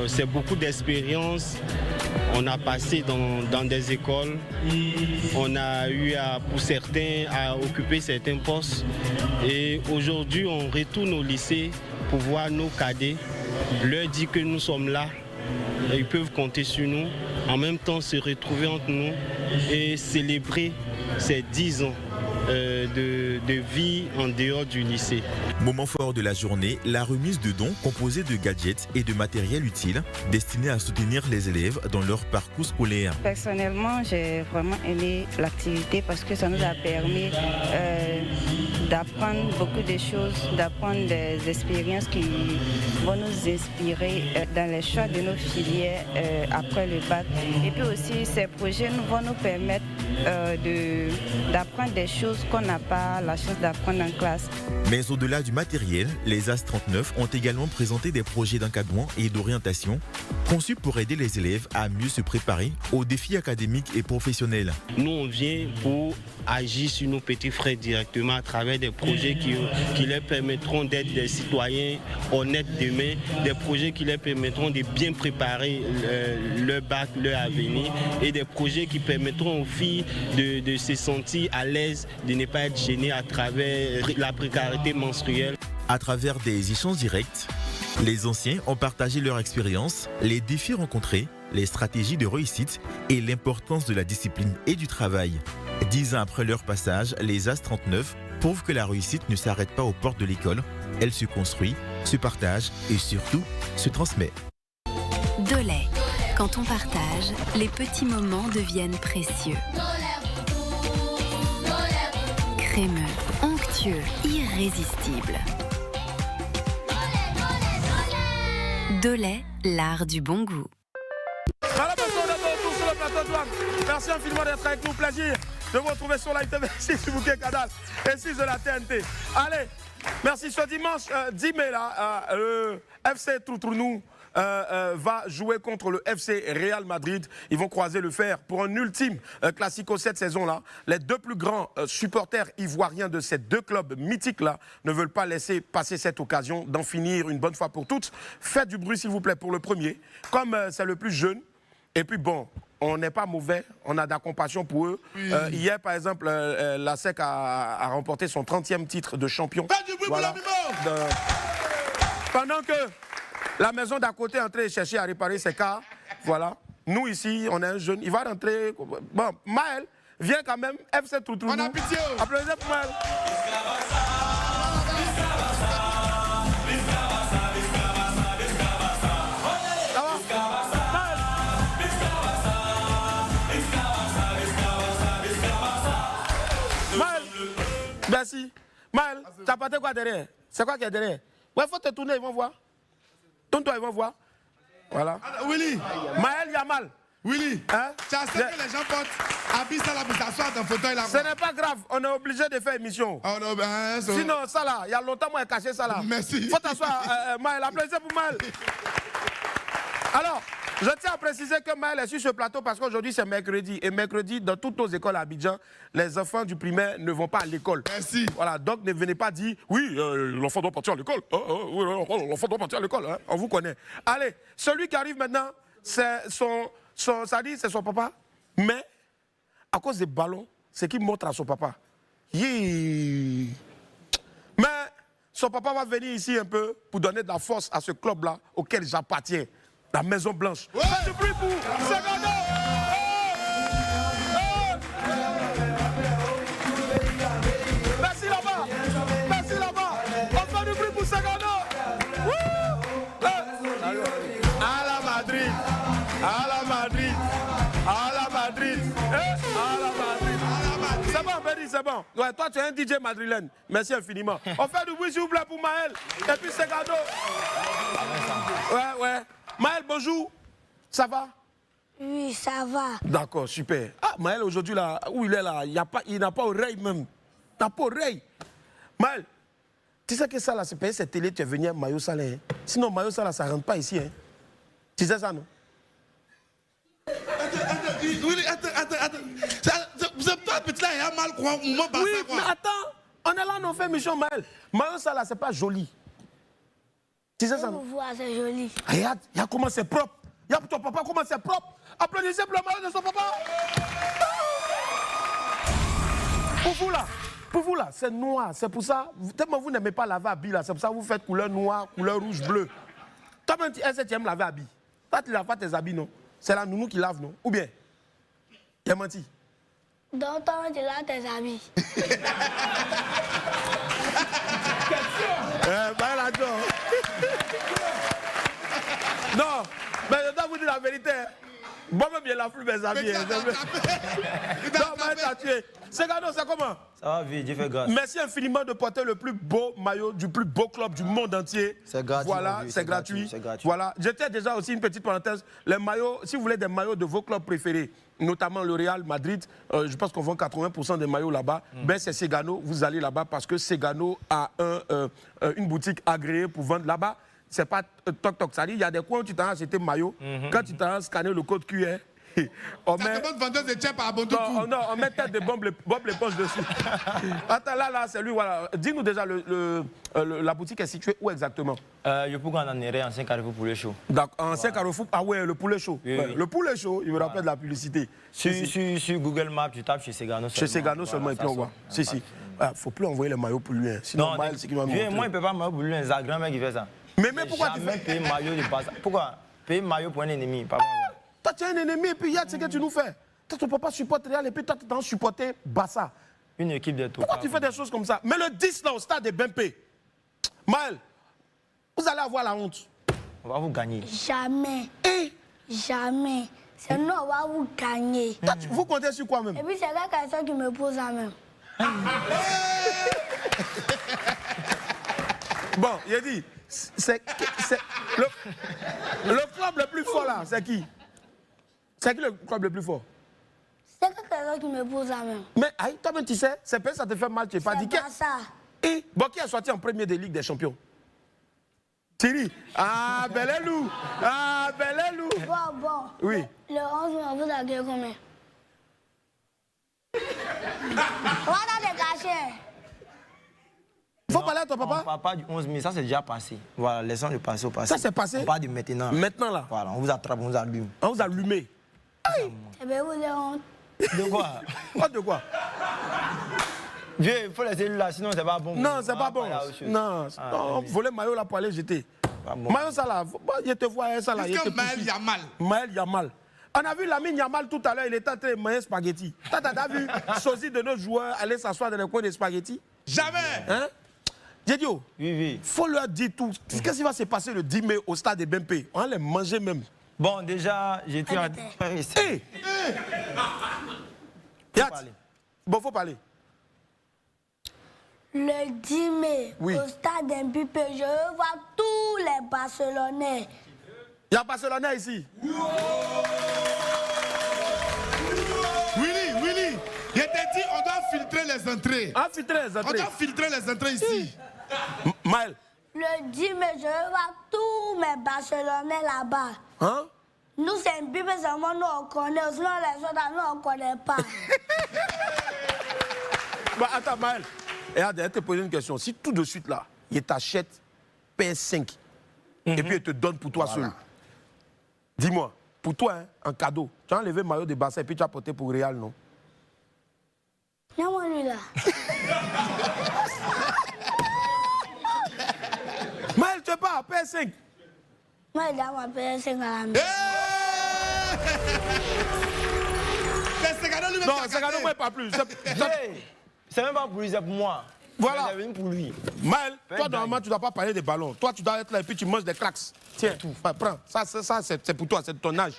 C'est beaucoup d'expérience. On a passé dans des écoles. On a eu, pour certains, à occuper certains postes. Et aujourd'hui, on retourne au lycée pour voir nos cadets, leur dire que nous sommes là. Ils peuvent compter sur nous. En même temps, se retrouver entre nous et célébrer ces 10 ans de vie en dehors du lycée.
Moment fort de la journée, la remise de dons composés de gadgets et de matériel utile destinés à soutenir les élèves dans leur parcours scolaire.
Personnellement, j'ai vraiment aimé l'activité parce que ça nous a permis d'apprendre beaucoup de choses, d'apprendre des expériences qui vont nous inspirer dans les choix de nos filières après le bac. Et puis aussi, ces projets vont nous permettre d'apprendre des choses qu'on n'a pas la chance d'apprendre en classe.
Mais au-delà du matériel, les As 39 ont également présenté des projets d'encadrement et d'orientation conçus pour aider les élèves à mieux se préparer aux défis académiques et professionnels.
Nous, on vient pour agir sur nos petits frères directement à travers des projets qui leur permettront d'être des citoyens honnêtes demain, des projets qui leur permettront de bien préparer leur bac, leur avenir et des projets qui permettront aux filles de se sentir à l'aise, de ne pas être gênées à travers la précarité menstruelle.
À travers des échanges directs, les anciens ont partagé leur expérience, les défis rencontrés, les stratégies de réussite et l'importance de la discipline et du travail. 10 ans après leur passage, les As 39 prouvent que la réussite ne s'arrête pas aux portes de l'école. Elle se construit, se partage et surtout se transmet.
Dolay. Quand on partage, les petits moments deviennent précieux. Crémeux, onctueux, irrésistible. Dolay, l'art du bon goût.
Merci infiniment d'être avec nous. Plaisir de vous retrouver sur Live TV 6 du Bouquet Canal et 6 de la TNT. Allez, merci. Ce dimanche 10 mai, là, le FC Troutrounou va jouer contre le FC Real Madrid. Ils vont croiser le fer pour un ultime classico cette saison-là. Les deux plus grands supporters ivoiriens de ces deux clubs mythiques-là ne veulent pas laisser passer cette occasion d'en finir une bonne fois pour toutes. Faites du bruit, s'il vous plaît, pour le premier. Comme c'est le plus jeune, et puis bon, on n'est pas mauvais, on a de la compassion pour eux. Oui. Hier, par exemple, la SEC a remporté son 30e titre de champion.
Faites du bruit pour la
Pendant que la maison d'à côté est en train de chercher à réparer ses cars, voilà. Nous ici, on est un jeune, il va rentrer. Bon, Maël, viens quand même, FC Troutrounou.
On a pitié.
Applaudissez pour Maël. Merci. Maël, tu as porté quoi derrière? C'est quoi qui est derrière? Ouais, il faut te tourner, ils vont voir. Tourne-toi, ils vont voir. Voilà.
Willy.
Maël Yamal.
Willy. Hein? Tu as que les gens portent habillent ça là pour s'asseoir dans le fauteuil là.
Ce n'est pas grave, on est obligé de faire émission.
Oh non, ben,
sinon, ça là, il y a longtemps moi j'ai caché ça là.
Merci.
Faut t'asseoir, Maël, applaudissez pour Maël. Alors, je tiens à préciser que Maël est sur ce plateau parce qu'aujourd'hui c'est mercredi. Et mercredi, dans toutes nos écoles à Abidjan, les enfants du primaire ne vont pas à l'école.
Merci.
Voilà, donc ne venez pas dire, oui, l'enfant doit partir à l'école. L'enfant doit partir à l'école. Hein. On vous connaît. Allez, celui qui arrive maintenant, c'est ça dit, c'est son papa. Mais, à cause des ballons, c'est qu'il montre à son papa. Yeah. Mais, son papa va venir ici un peu pour donner de la force à ce club-là auquel j'appartiens. La Maison Blanche. Faites du bruit pour Segano. Merci là-bas. Merci là-bas. On fait du bruit pour Segano. À la Madrid. À la Madrid. À la Madrid. À la Madrid. C'est bon, Benny, c'est bon. Ouais, toi, tu es un DJ madrilène. Merci infiniment. On fait du bruit, s'il vous plaît, pour Maël. Et puis, Segano. Ouais. Maël, bonjour. Ça va?
Oui, ça va.
D'accord, super. Ah, Maël, aujourd'hui, là, où il est là, il n'a pas oreille même. Il n'a pas oreille. Maël, tu sais que ça, là, c'est payé cette télé, tu es venu à Mayo Salé. Hein? Sinon, Mayo Salé, ça ne rentre pas ici. Hein? Tu sais ça, non?
Attends. Vous êtes pas petit là, il y a mal quoi?
Oui, mais attends. On est là, on fait mission, Maël. Mayo Salé, c'est pas joli. Tu sais ça, non?
C'est joli.
Regarde comment c'est propre. Regarde ton papa, comment c'est propre. Applaudissez pour le maillot de son papa. Pour vous là, c'est noir. C'est pour ça, tellement vous n'aimez pas laver habit là, c'est pour ça que vous faites couleur noire, couleur rouge, bleu. Toi-même, tu aimes laver habit. Toi, tu ne laves pas tes habits, non? C'est la nounou qui lave, non? Ou bien? Il a menti.
Donc, toi, tu laves tes habits.
Non, mais je dois vous dire la vérité. Moi-même, il lave plus mes habits. Non, mais t'as tué. Segano, c'est comment?
Ça va vite, Dieu fait grâce.
Merci infiniment de porter le plus beau maillot du plus beau club du monde entier.
C'est gratuit.
Voilà, c'est gratuit. Voilà, j'étais déjà aussi une petite parenthèse. Les maillots, si vous voulez des maillots de vos clubs préférés, notamment le Real Madrid, je pense qu'on vend 80% des maillots là-bas. Ben c'est Segano, vous allez là-bas parce que Segano a une boutique agréée pour vendre là-bas. C'est pas toc-toc, ça dit, il y a des coins où tu t'en as acheté maillot. Quand tu t'en as scanné le code QR, on met...
vendeuse de tchèp à
non, on met tête de Bob l'éponge dessus. Attends, là, c'est lui, voilà. Dis-nous déjà, la boutique est située où exactement?
Je peux en aller en 5 Carrefour Poulet Chaud.
D'accord, en 5 Carrefour, ah ouais, le poulet chaud.
Oui, oui.
Le poulet chaud, il me rappelle de la publicité.
Sur Google Maps, tu tapes chez Segano seulement.
Chez Segano seulement, et puis on voit. Il ne faut plus envoyer les maillots pour lui. Hein. Sinon,
non,
c'est qui va
moi, il ne peut pas maillot pour lui, c'est un grand mec qui fait ça.
Mais pourquoi tu fais
payer maillot de base? Pourquoi payer maillot pour un ennemi? Pas
toi, tu es un ennemi et puis il y a ce que tu nous fais. Toi, tu ne peux pas supporter Real et puis toi, tu t'en supporter Bassa.
Une équipe de tout.
Pourquoi tu fais des choses comme ça? Mais le 10 là au stade de Bempé, Maël, vous allez avoir la honte.
On va vous gagner.
Jamais. Jamais. Sinon, on va vous gagner.
Vous comptez sur quoi même?
Et puis, c'est la question qui me pose la même.
Bon, il a dit, le club le plus fort là, c'est qui? C'est qui le club le plus fort?
C'est la question qui me pose la même.
Mais toi-même, tu sais, c'est pas ça te fait mal, tu n'es pas dit.
C'est pas ça.
Et bon, qui a sorti en premier des Ligues des Champions? Thierry. Ah, Belelou. Ah, Belelou.
Bon.
Oui.
Le 11 mai, vous avez gagné combien? On va dans les cachets.
Faut parler à ton papa?
On parle pas du 11 mai, ça c'est déjà passé. Voilà, laissons le passé au passé.
Ça c'est passé?
On parle du maintenant.
Maintenant là?
Voilà, on vous attrape, on vous allume.
On vous allumé.
Eh bien, vous avez honte.
De quoi?
De quoi?
Dieu, il faut laisser là, sinon c'est pas bon.
Non, c'est pas bon. Non, voler maillot là pour aller jeter. Maillot ça là, je te vois ça là.
Est-ce que Maël Yamal?
Maël Yamal. On a vu Lamine Yamal tout à l'heure, il était en train de manger spaghetti. T'as vu sosie de nos joueurs aller s'asseoir dans le coin des spaghettis?
Jamais!
Hein? Didio,
oui.
Faut leur dire tout. Qu'est-ce qui va se passer le 10 mai au stade de Bempé? On va les manger même.
Bon, déjà, j'ai été à...
Bon, faut parler.
Le 10 mai, au stade d'Mbipé, je veux voir tous les Barcelonais.
Il y a Barcelonais ici.
Willy, je t'ai dit, on doit filtrer les entrées. On doit filtrer les entrées ici.
Maël.
Le 10 mai, je veux voir tous mes Barcelonais là-bas.
Hein?
Nous, c'est un bébé seulement, nous on connaît. Sinon, les autres, nous on ne connaît pas.
Bah, attends, Maël. Regarde, je te poser une question. Si tout de suite là, il t'achète PS5 et puis il te donne pour toi seul. Dis-moi, pour toi, hein, en cadeau, tu as enlevé le maillot de Barça et puis tu as porté pour Real, non?
Non, lui là.
Maël, tu es pas à PS5.
Moi, je dois m'appeler 5 à la maison.
Non, c'est cadeau, moi, pas plus.
C'est même pas pour lui, c'est pour moi.
Voilà.
C'est venu pour lui.
Maël, toi, normalement, tu ne dois pas parler des ballons. Toi, tu dois être là et puis tu manges des cracks. Tiens, prends. Ça c'est pour toi, c'est de ton âge.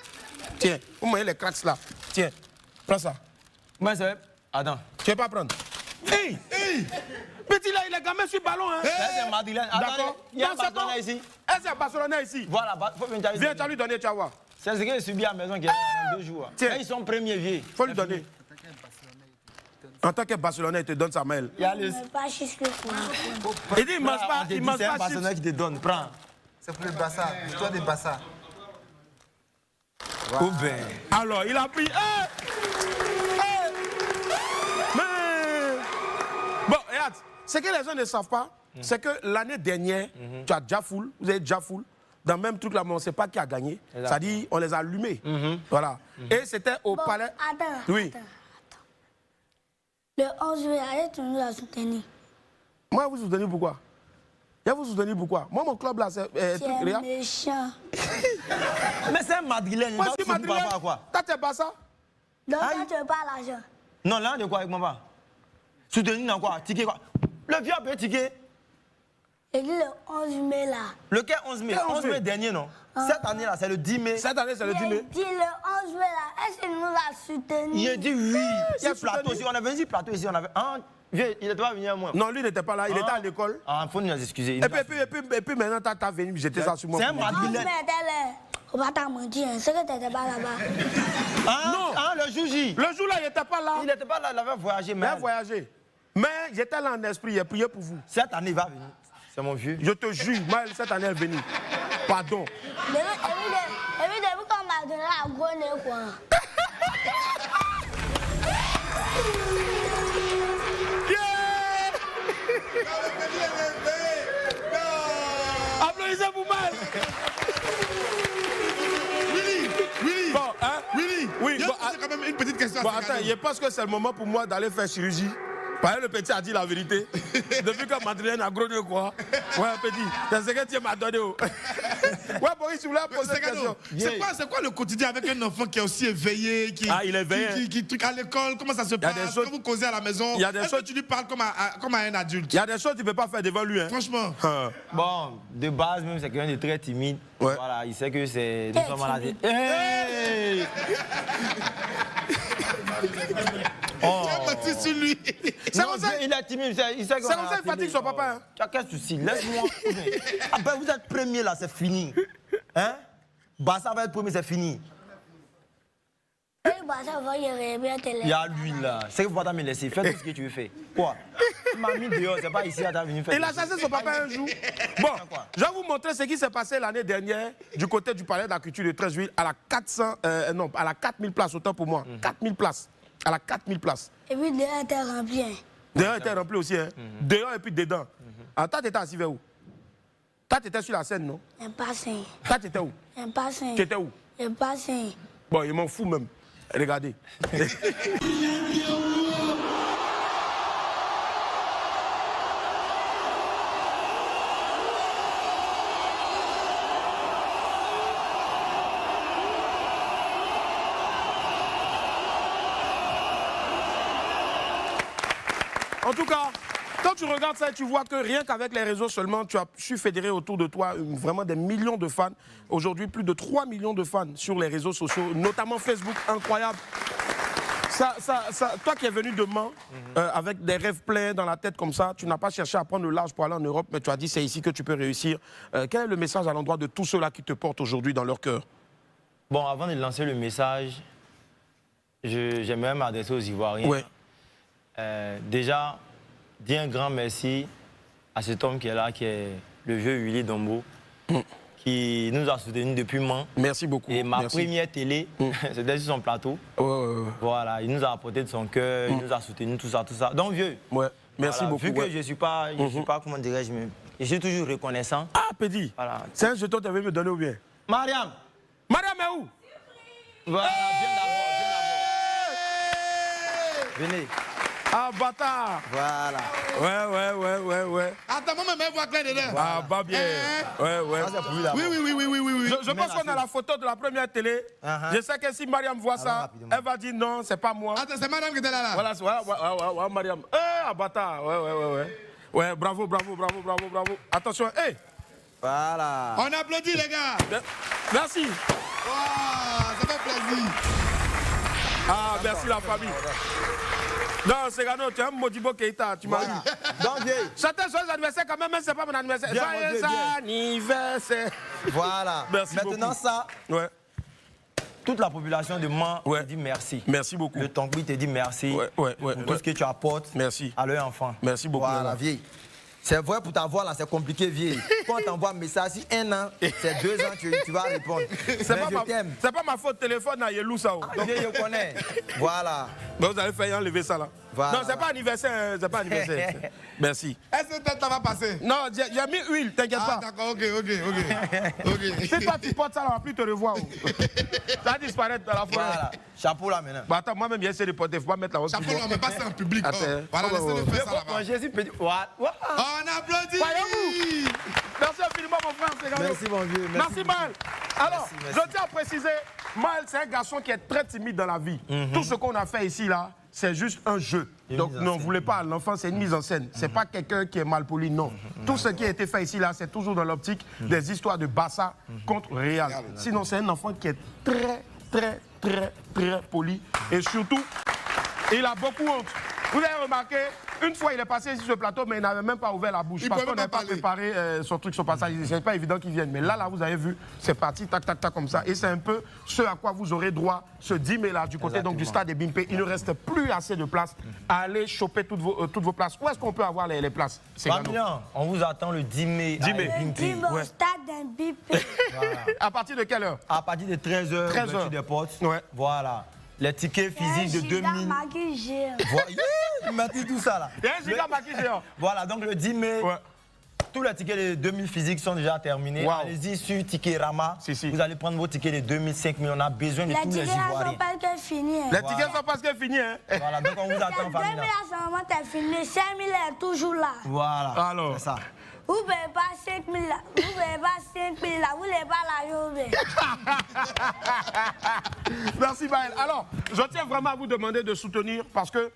Tiens, vous mangez les cracks là. Tiens, prends ça.
Moi, c'est... Attends.
Tu ne veux pas prendre? Hey! Petit là, il est gamin sur le ballon. Hein.
C'est Madeleine.
D'accord.
Il y a un Barcelonais ici.
C'est un Barcelonais ici.
Voilà, faut venir.
Viens, tu vas lui donner, tu vas voir.
C'est ce qu'il a subi à la maison qui est dans 2 jours. Tiens. Ils sont premiers vieux.
Faut lui donner. En tant que Barcelonais, il te donne sa mail.
Il ne pas chiffre.
Il dit, il ne mange pas. Il mange
c'est
pas
un Barcelonais qui te donne. Prends.
C'est pour le Bassa. L'histoire des Bassa.
Wow. Ben.
Alors, il a pris. Mais. Bon, regarde. Ce que les gens ne savent pas, c'est que l'année dernière, tu as Jafoul, vous avez Jafoul. Dans le même truc là, mais on ne sait pas qui a gagné. Ça dit, on les a allumés. Voilà. Et c'était au palais.
Attends.
Oui.
Attends. Le 11 juillet, tu nous as soutenu.
Moi, vous soutenez pourquoi? Je vous soutenu pourquoi? Moi, mon club là, c'est.
C'est méchant.
Mais c'est un Madrilène.
Moi, c'est Madrilène. T'as tes pas ça?
Donc, là, tu veux pas l'argent.
Non, là, de quoi avec moi? Soutenu dans quoi? Ticket quoi? Le vieux a payé ticket.
Il dit le 11 mai là.
Lequel 11 mai? 11 mai dernier, non? Cette année là, c'est le 10 mai.
Cette année, c'est le 10 mai.
Il dit le 11 mai là. Est-ce qu'il nous a soutenu?
Il a dit oui. Il y a plateau ici. On avait venu plateau ici. On avait. Vieux, il n'était pas venu à moi.
Non, lui n'était pas là. Il était à l'école.
Ah, il faut nous excuser.
Et puis maintenant, t'as venu jeter ça sur moi.
C'est un Madrilène.
On va t'en mentir. C'est que t'étais pas là-bas.
Non. Le jour J.
Le jour là, il n'était pas là.
Il n'était pas là. Il avait voyagé.
Il a voyagé. Mais j'étais là en esprit. Il a prié pour vous.
Cette année, il va venir. C'est mon vieux.
Je te jure, Maël, cette année, elle est venue. Pardon.
Et puis, depuis qu'on m'a donné la gros nez, quoi.
Applaudissez pour Maël.
Willy.
Bon, hein?
Willy.
Oui.
Bon, c'est quand même une petite question.
Bon, attends, je pense que c'est le moment pour moi d'aller faire chirurgie. Parce que le petit a dit la vérité. Depuis que Madeleine a gros de quoi. Ouais, petit. C'est ce que tu m'as donné. Ouais, Boris, tu voulais poser une question.
C'est quoi le quotidien avec un enfant qui est aussi éveillé,
il est éveillé.
qui truc à l'école, comment ça se passe? Quand vous causez à la maison, est-ce que tu lui parles comme à un adulte?
Il y a des choses que tu ne peux pas faire devant lui. Hein.
Franchement.
Bon, de base, même, c'est quelqu'un de très timide.
Ouais.
Voilà, il sait que c'est... Nous sommes malades. Hey!
Oh. Sur lui.
Non, il est timide. Il sait
c'est comme ça qu'il fatigue son papa.
Tu as quel souci? Laisse-moi. Après, vous êtes premier là, c'est fini. Hein? Bassa va être premier, c'est fini. Il y a lui là. C'est que vous ne pouvez pas me laisser. Fais tout ce que tu veux faire. Quoi? Tu m'as mis dehors, c'est pas ici, tu as venu faire.
Il a chassé son papa un jour. Bon, je vais vous montrer ce qui s'est passé l'année dernière du côté du palais de la culture de 13 juillet à la 4000 places, autant pour moi. 4000 places. À la 4000 places.
Et puis dehors était rempli.
Dehors était rempli aussi. Hein. Dehors et puis dedans. Attends, tu étais assis vers où? Toi, tu étais sur la scène, non?
Impassé.
Toi, tu étais où?
Impassé.
Tu étais où?
Impassé.
Bon, il m'en fout même. Regardez. En tout cas, quand tu regardes ça, tu vois que rien qu'avec les réseaux seulement, tu as su fédérer autour de toi vraiment des millions de fans. Aujourd'hui, plus de 3 millions de fans sur les réseaux sociaux, notamment Facebook, incroyable. Toi qui es venu de Mans, avec des rêves pleins dans la tête comme ça, tu n'as pas cherché à prendre le large pour aller en Europe, mais tu as dit c'est ici que tu peux réussir. Quel est le message à l'endroit de tous ceux-là qui te portent aujourd'hui dans leur cœur?
Bon, avant de lancer le message, j'aimerais m'adresser aux Ivoiriens.
Ouais.
Déjà, dis un grand merci à cet homme qui est là, qui est le vieux Willy Dombo, qui nous a soutenus depuis Mans.
Merci beaucoup.
Et ma première télé, c'était sur son plateau. Voilà, il nous a apporté de son cœur, il nous a soutenus, tout ça, tout ça. Donc, vieux,
merci beaucoup.
Vu que je ne suis pas, comment dirais-je, je suis toujours reconnaissant.
Ah, Pédi, voilà. C'est un jeton que tu avais me donné ou bien?
Mariam!
Mariam est où?
Voilà, viens d'abord, viens d'abord. Venez.
Ah, bâtard.
Voilà.
Ouais.
Attends, moi, même voix claire dedans.
Ah, bah bien. Ouais.
Oui.
Je pense qu'on a la photo de la première télé. Je sais que si Mariam voit ça, elle va dire non, c'est pas moi.
Attends, c'est madame qui était là.
Voilà, Mariam. Ah, bâtard. Ouais, bravo. Attention, hey.
Voilà.
On applaudit, les gars.
Merci.
Ça fait plaisir.
Ah, merci la famille. Non, Segano, tu es un Modibo Keita, tu m'as eu.
Donc,
Certains joyeux anniversaires quand même, mais c'est pas mon anniversaire. Joyeux anniversaire.
Voilà.
Merci
Maintenant,
beaucoup.
ça.
Ouais. Toute la population de Mans te dit merci.
Merci beaucoup.
Le Tongbi te dit merci pour tout ce que tu apportes à leur enfant.
Merci beaucoup.
Voilà, vieille. C'est vrai, pour t'avoir là, c'est compliqué, vieille. Quand on t'envoie un message, si 1 an, c'est 2 ans, tu vas répondre.
C'est pas ma faute, téléphone à Yelou, ça.
Vieille, je connais. Voilà.
Mais vous allez faire enlever ça là.
Voilà.
Non, c'est pas anniversaire, Merci.
Est-ce que ça va passer?
Non, il y a mis huile, t'inquiète pas.
D'accord, ok.
Si toi tu portes ça, on va plus te revoir. Ça va disparaître dans la forêt.
Voilà. Chapeau là maintenant.
Bah attends, moi-même, j'ai essayé de porter, faut pas mettre la haute.
Chapeau là, mais pas ça en public.
Voilà,
laissez-le faire ça là-bas.
Jésus peut dire.
On applaudit.
Voyons-vous. Merci infiniment, mon frère.
Merci, mon vieux.
Merci, Mal. Alors, je tiens à préciser, Mal, c'est un garçon qui est très timide dans la vie. Tout ce qu'on a fait ici, là, c'est juste un jeu. Donc, ne voulez pas, l'enfant, c'est une mise en scène. C'est pas quelqu'un qui est mal poli, non. Tout ce qui a été fait ici, là, c'est toujours dans l'optique des histoires de Barça contre Real. Sinon, c'est un enfant qui est très poli. Et surtout, il a beaucoup honte. Vous avez remarqué, une fois il est passé sur ce plateau, mais il n'avait même pas ouvert la bouche. Parce qu'on n'a pas préparé son truc, son passage. C'est pas évident qu'il vienne. Mais là, vous avez vu, c'est parti, tac, comme ça. Et c'est un peu ce à quoi vous aurez droit ce 10 mai là, du côté donc, du stade de Bimpe. Il ne reste plus assez de place à aller choper toutes vos places. Où est-ce qu'on peut avoir les places?
Pas bien. On vous attend le 10 mai.
10 mai.
Le 10 mai au stade de Bimpe.
Voilà.
À partir de quelle heure?
À partir de 13h,
13h.
des portes.
Ouais.
Voilà. Les tickets physiques de 2000. Voilà. Il m'a dit tout ça là.
Il y a un giga maquis géant.
Voilà, donc le 10 mai, tous les tickets de 2000 physiques sont déjà terminés. Allez-y sur Ticket-Rama. Vous allez prendre vos tickets de 2000, 5000. On a besoin de tous les Ivoiriens.
Les tickets sont pas finis.
Les tickets sont pas finis.
Voilà, donc on vous attend, famille.
2000 à ce moment, t'es fini. 5000 est toujours là.
Voilà.
Alors.
C'est ça.
Vous ne payez pas 5000 là. Vous ne payez pas 5000 là. Vous n'avez pas la journée.
Merci, Baël. Alors, je tiens vraiment à vous demander de soutenir parce que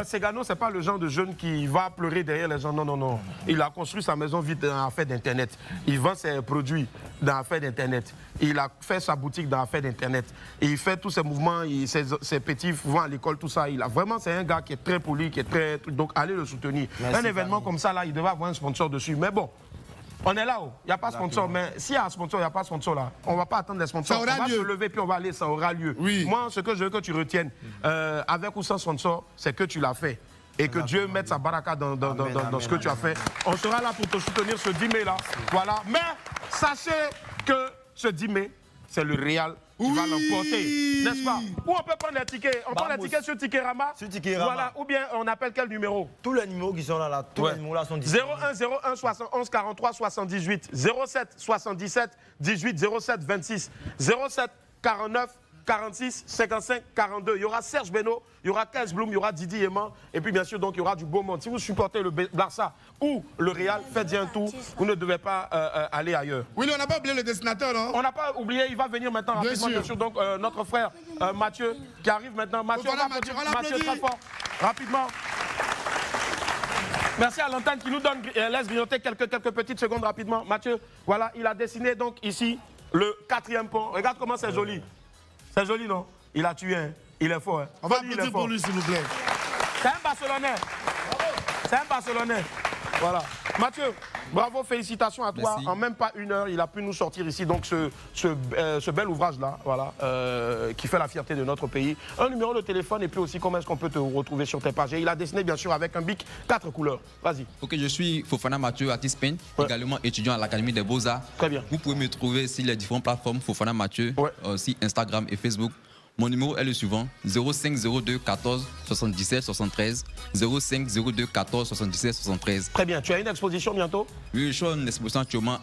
Segano, ce n'est pas le genre de jeune qui va pleurer derrière les gens. Non. Il a construit sa maison vite dans l'affaire d'Internet. Il vend ses produits dans l'affaire d'Internet. Il a fait sa boutique dans l'affaire d'Internet. Il fait tous ses mouvements, ses petits vont à l'école, tout ça. Vraiment, c'est un gars qui est très poli, qui est très... Donc, allez le soutenir. Merci, un événement comme ça, là, il devrait avoir un sponsor dessus. Mais bon, on est là-haut. Il n'y a pas de sponsor. Mais s'il y a un sponsor, il n'y a pas de sponsor là. On ne va pas attendre des sponsors. On va se lever puis on va aller, ça aura lieu. Oui. Moi, ce que je veux que tu retiennes, avec ou sans sponsor, c'est que tu l'as fait. Et que Dieu mette sa baraka dans ce que tu as fait. On sera là pour te soutenir ce 10 mai là. Voilà. Mais sachez que ce 10 mai, c'est le Real qui va l'emporter. N'est-ce pas? Où on peut prendre les tickets? On prend les tickets sur Ticket-Rama.
Sur Ticket-Rama.
Voilà. Ou bien on appelle quel numéro?
Tous les numéros qui sont là, tous les numéros là sont disponibles.
01 71 43 78 07 77 18 07 26 07 49 46 55 42. Il y aura Serge Beno, il y aura Kels Bloom, il y aura Didi Yeman, et puis bien sûr donc il y aura du beau monde. Si vous supportez le Barça ou le Real, faites un tour. Vous ne devez pas aller ailleurs.
Oui, on n'a pas oublié le dessinateur, non?
On n'a pas oublié, il va venir maintenant rapidement, bien sûr. Donc notre frère Mathieu qui arrive maintenant. Mathieu, Mathieu très fort, rapidement. Merci à l'antenne qui nous donne, laisse grignoter quelques petites secondes rapidement. Mathieu, voilà, il a dessiné donc ici le 4e pont. Regarde comment c'est joli. C'est joli, non? Il a tué, hein? Il est fort. Hein?
On va applaudir pour lui, s'il vous plaît.
C'est un Barcelonais. C'est un Barcelonais. Voilà. Mathieu, bravo, félicitations à toi. Merci. En même pas une heure, il a pu nous sortir ici donc ce bel ouvrage-là, voilà, qui fait la fierté de notre pays. Un numéro de téléphone et puis aussi comment est-ce qu'on peut te retrouver sur tes pages. Et il a dessiné bien sûr avec un bic 4 couleurs. Vas-y.
Ok, je suis Fofana Mathieu, artiste peintre, également étudiant à l'Académie des Beaux-Arts.
Très bien.
Vous pouvez me trouver sur les différentes plateformes Fofana Mathieu, aussi Instagram et Facebook. Mon numéro est le suivant, 05 02 14 77 73, 05 02 14 77 73.
Très bien, tu as une exposition bientôt?
Oui, je suis en exposition actuellement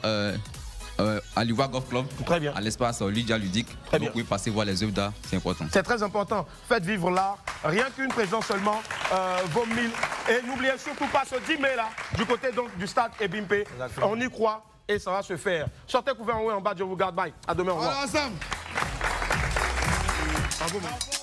à l'Ivoire Golf Club.
Très bien.
À l'espace Lydia Ludique.
Très bien.
Vous pouvez passer voir les œuvres d'art, c'est important.
C'est très important. Faites vivre l'art. Rien qu'une présence seulement vaut 1000. Et n'oubliez surtout pas ce 10 mai là, du côté donc du stade Ebimpe. On y croit et ça va se faire. Sortez couvert en haut et en bas, je vous garde. Bye. À demain, au revoir.
Voilà, Sam. Bravo, man.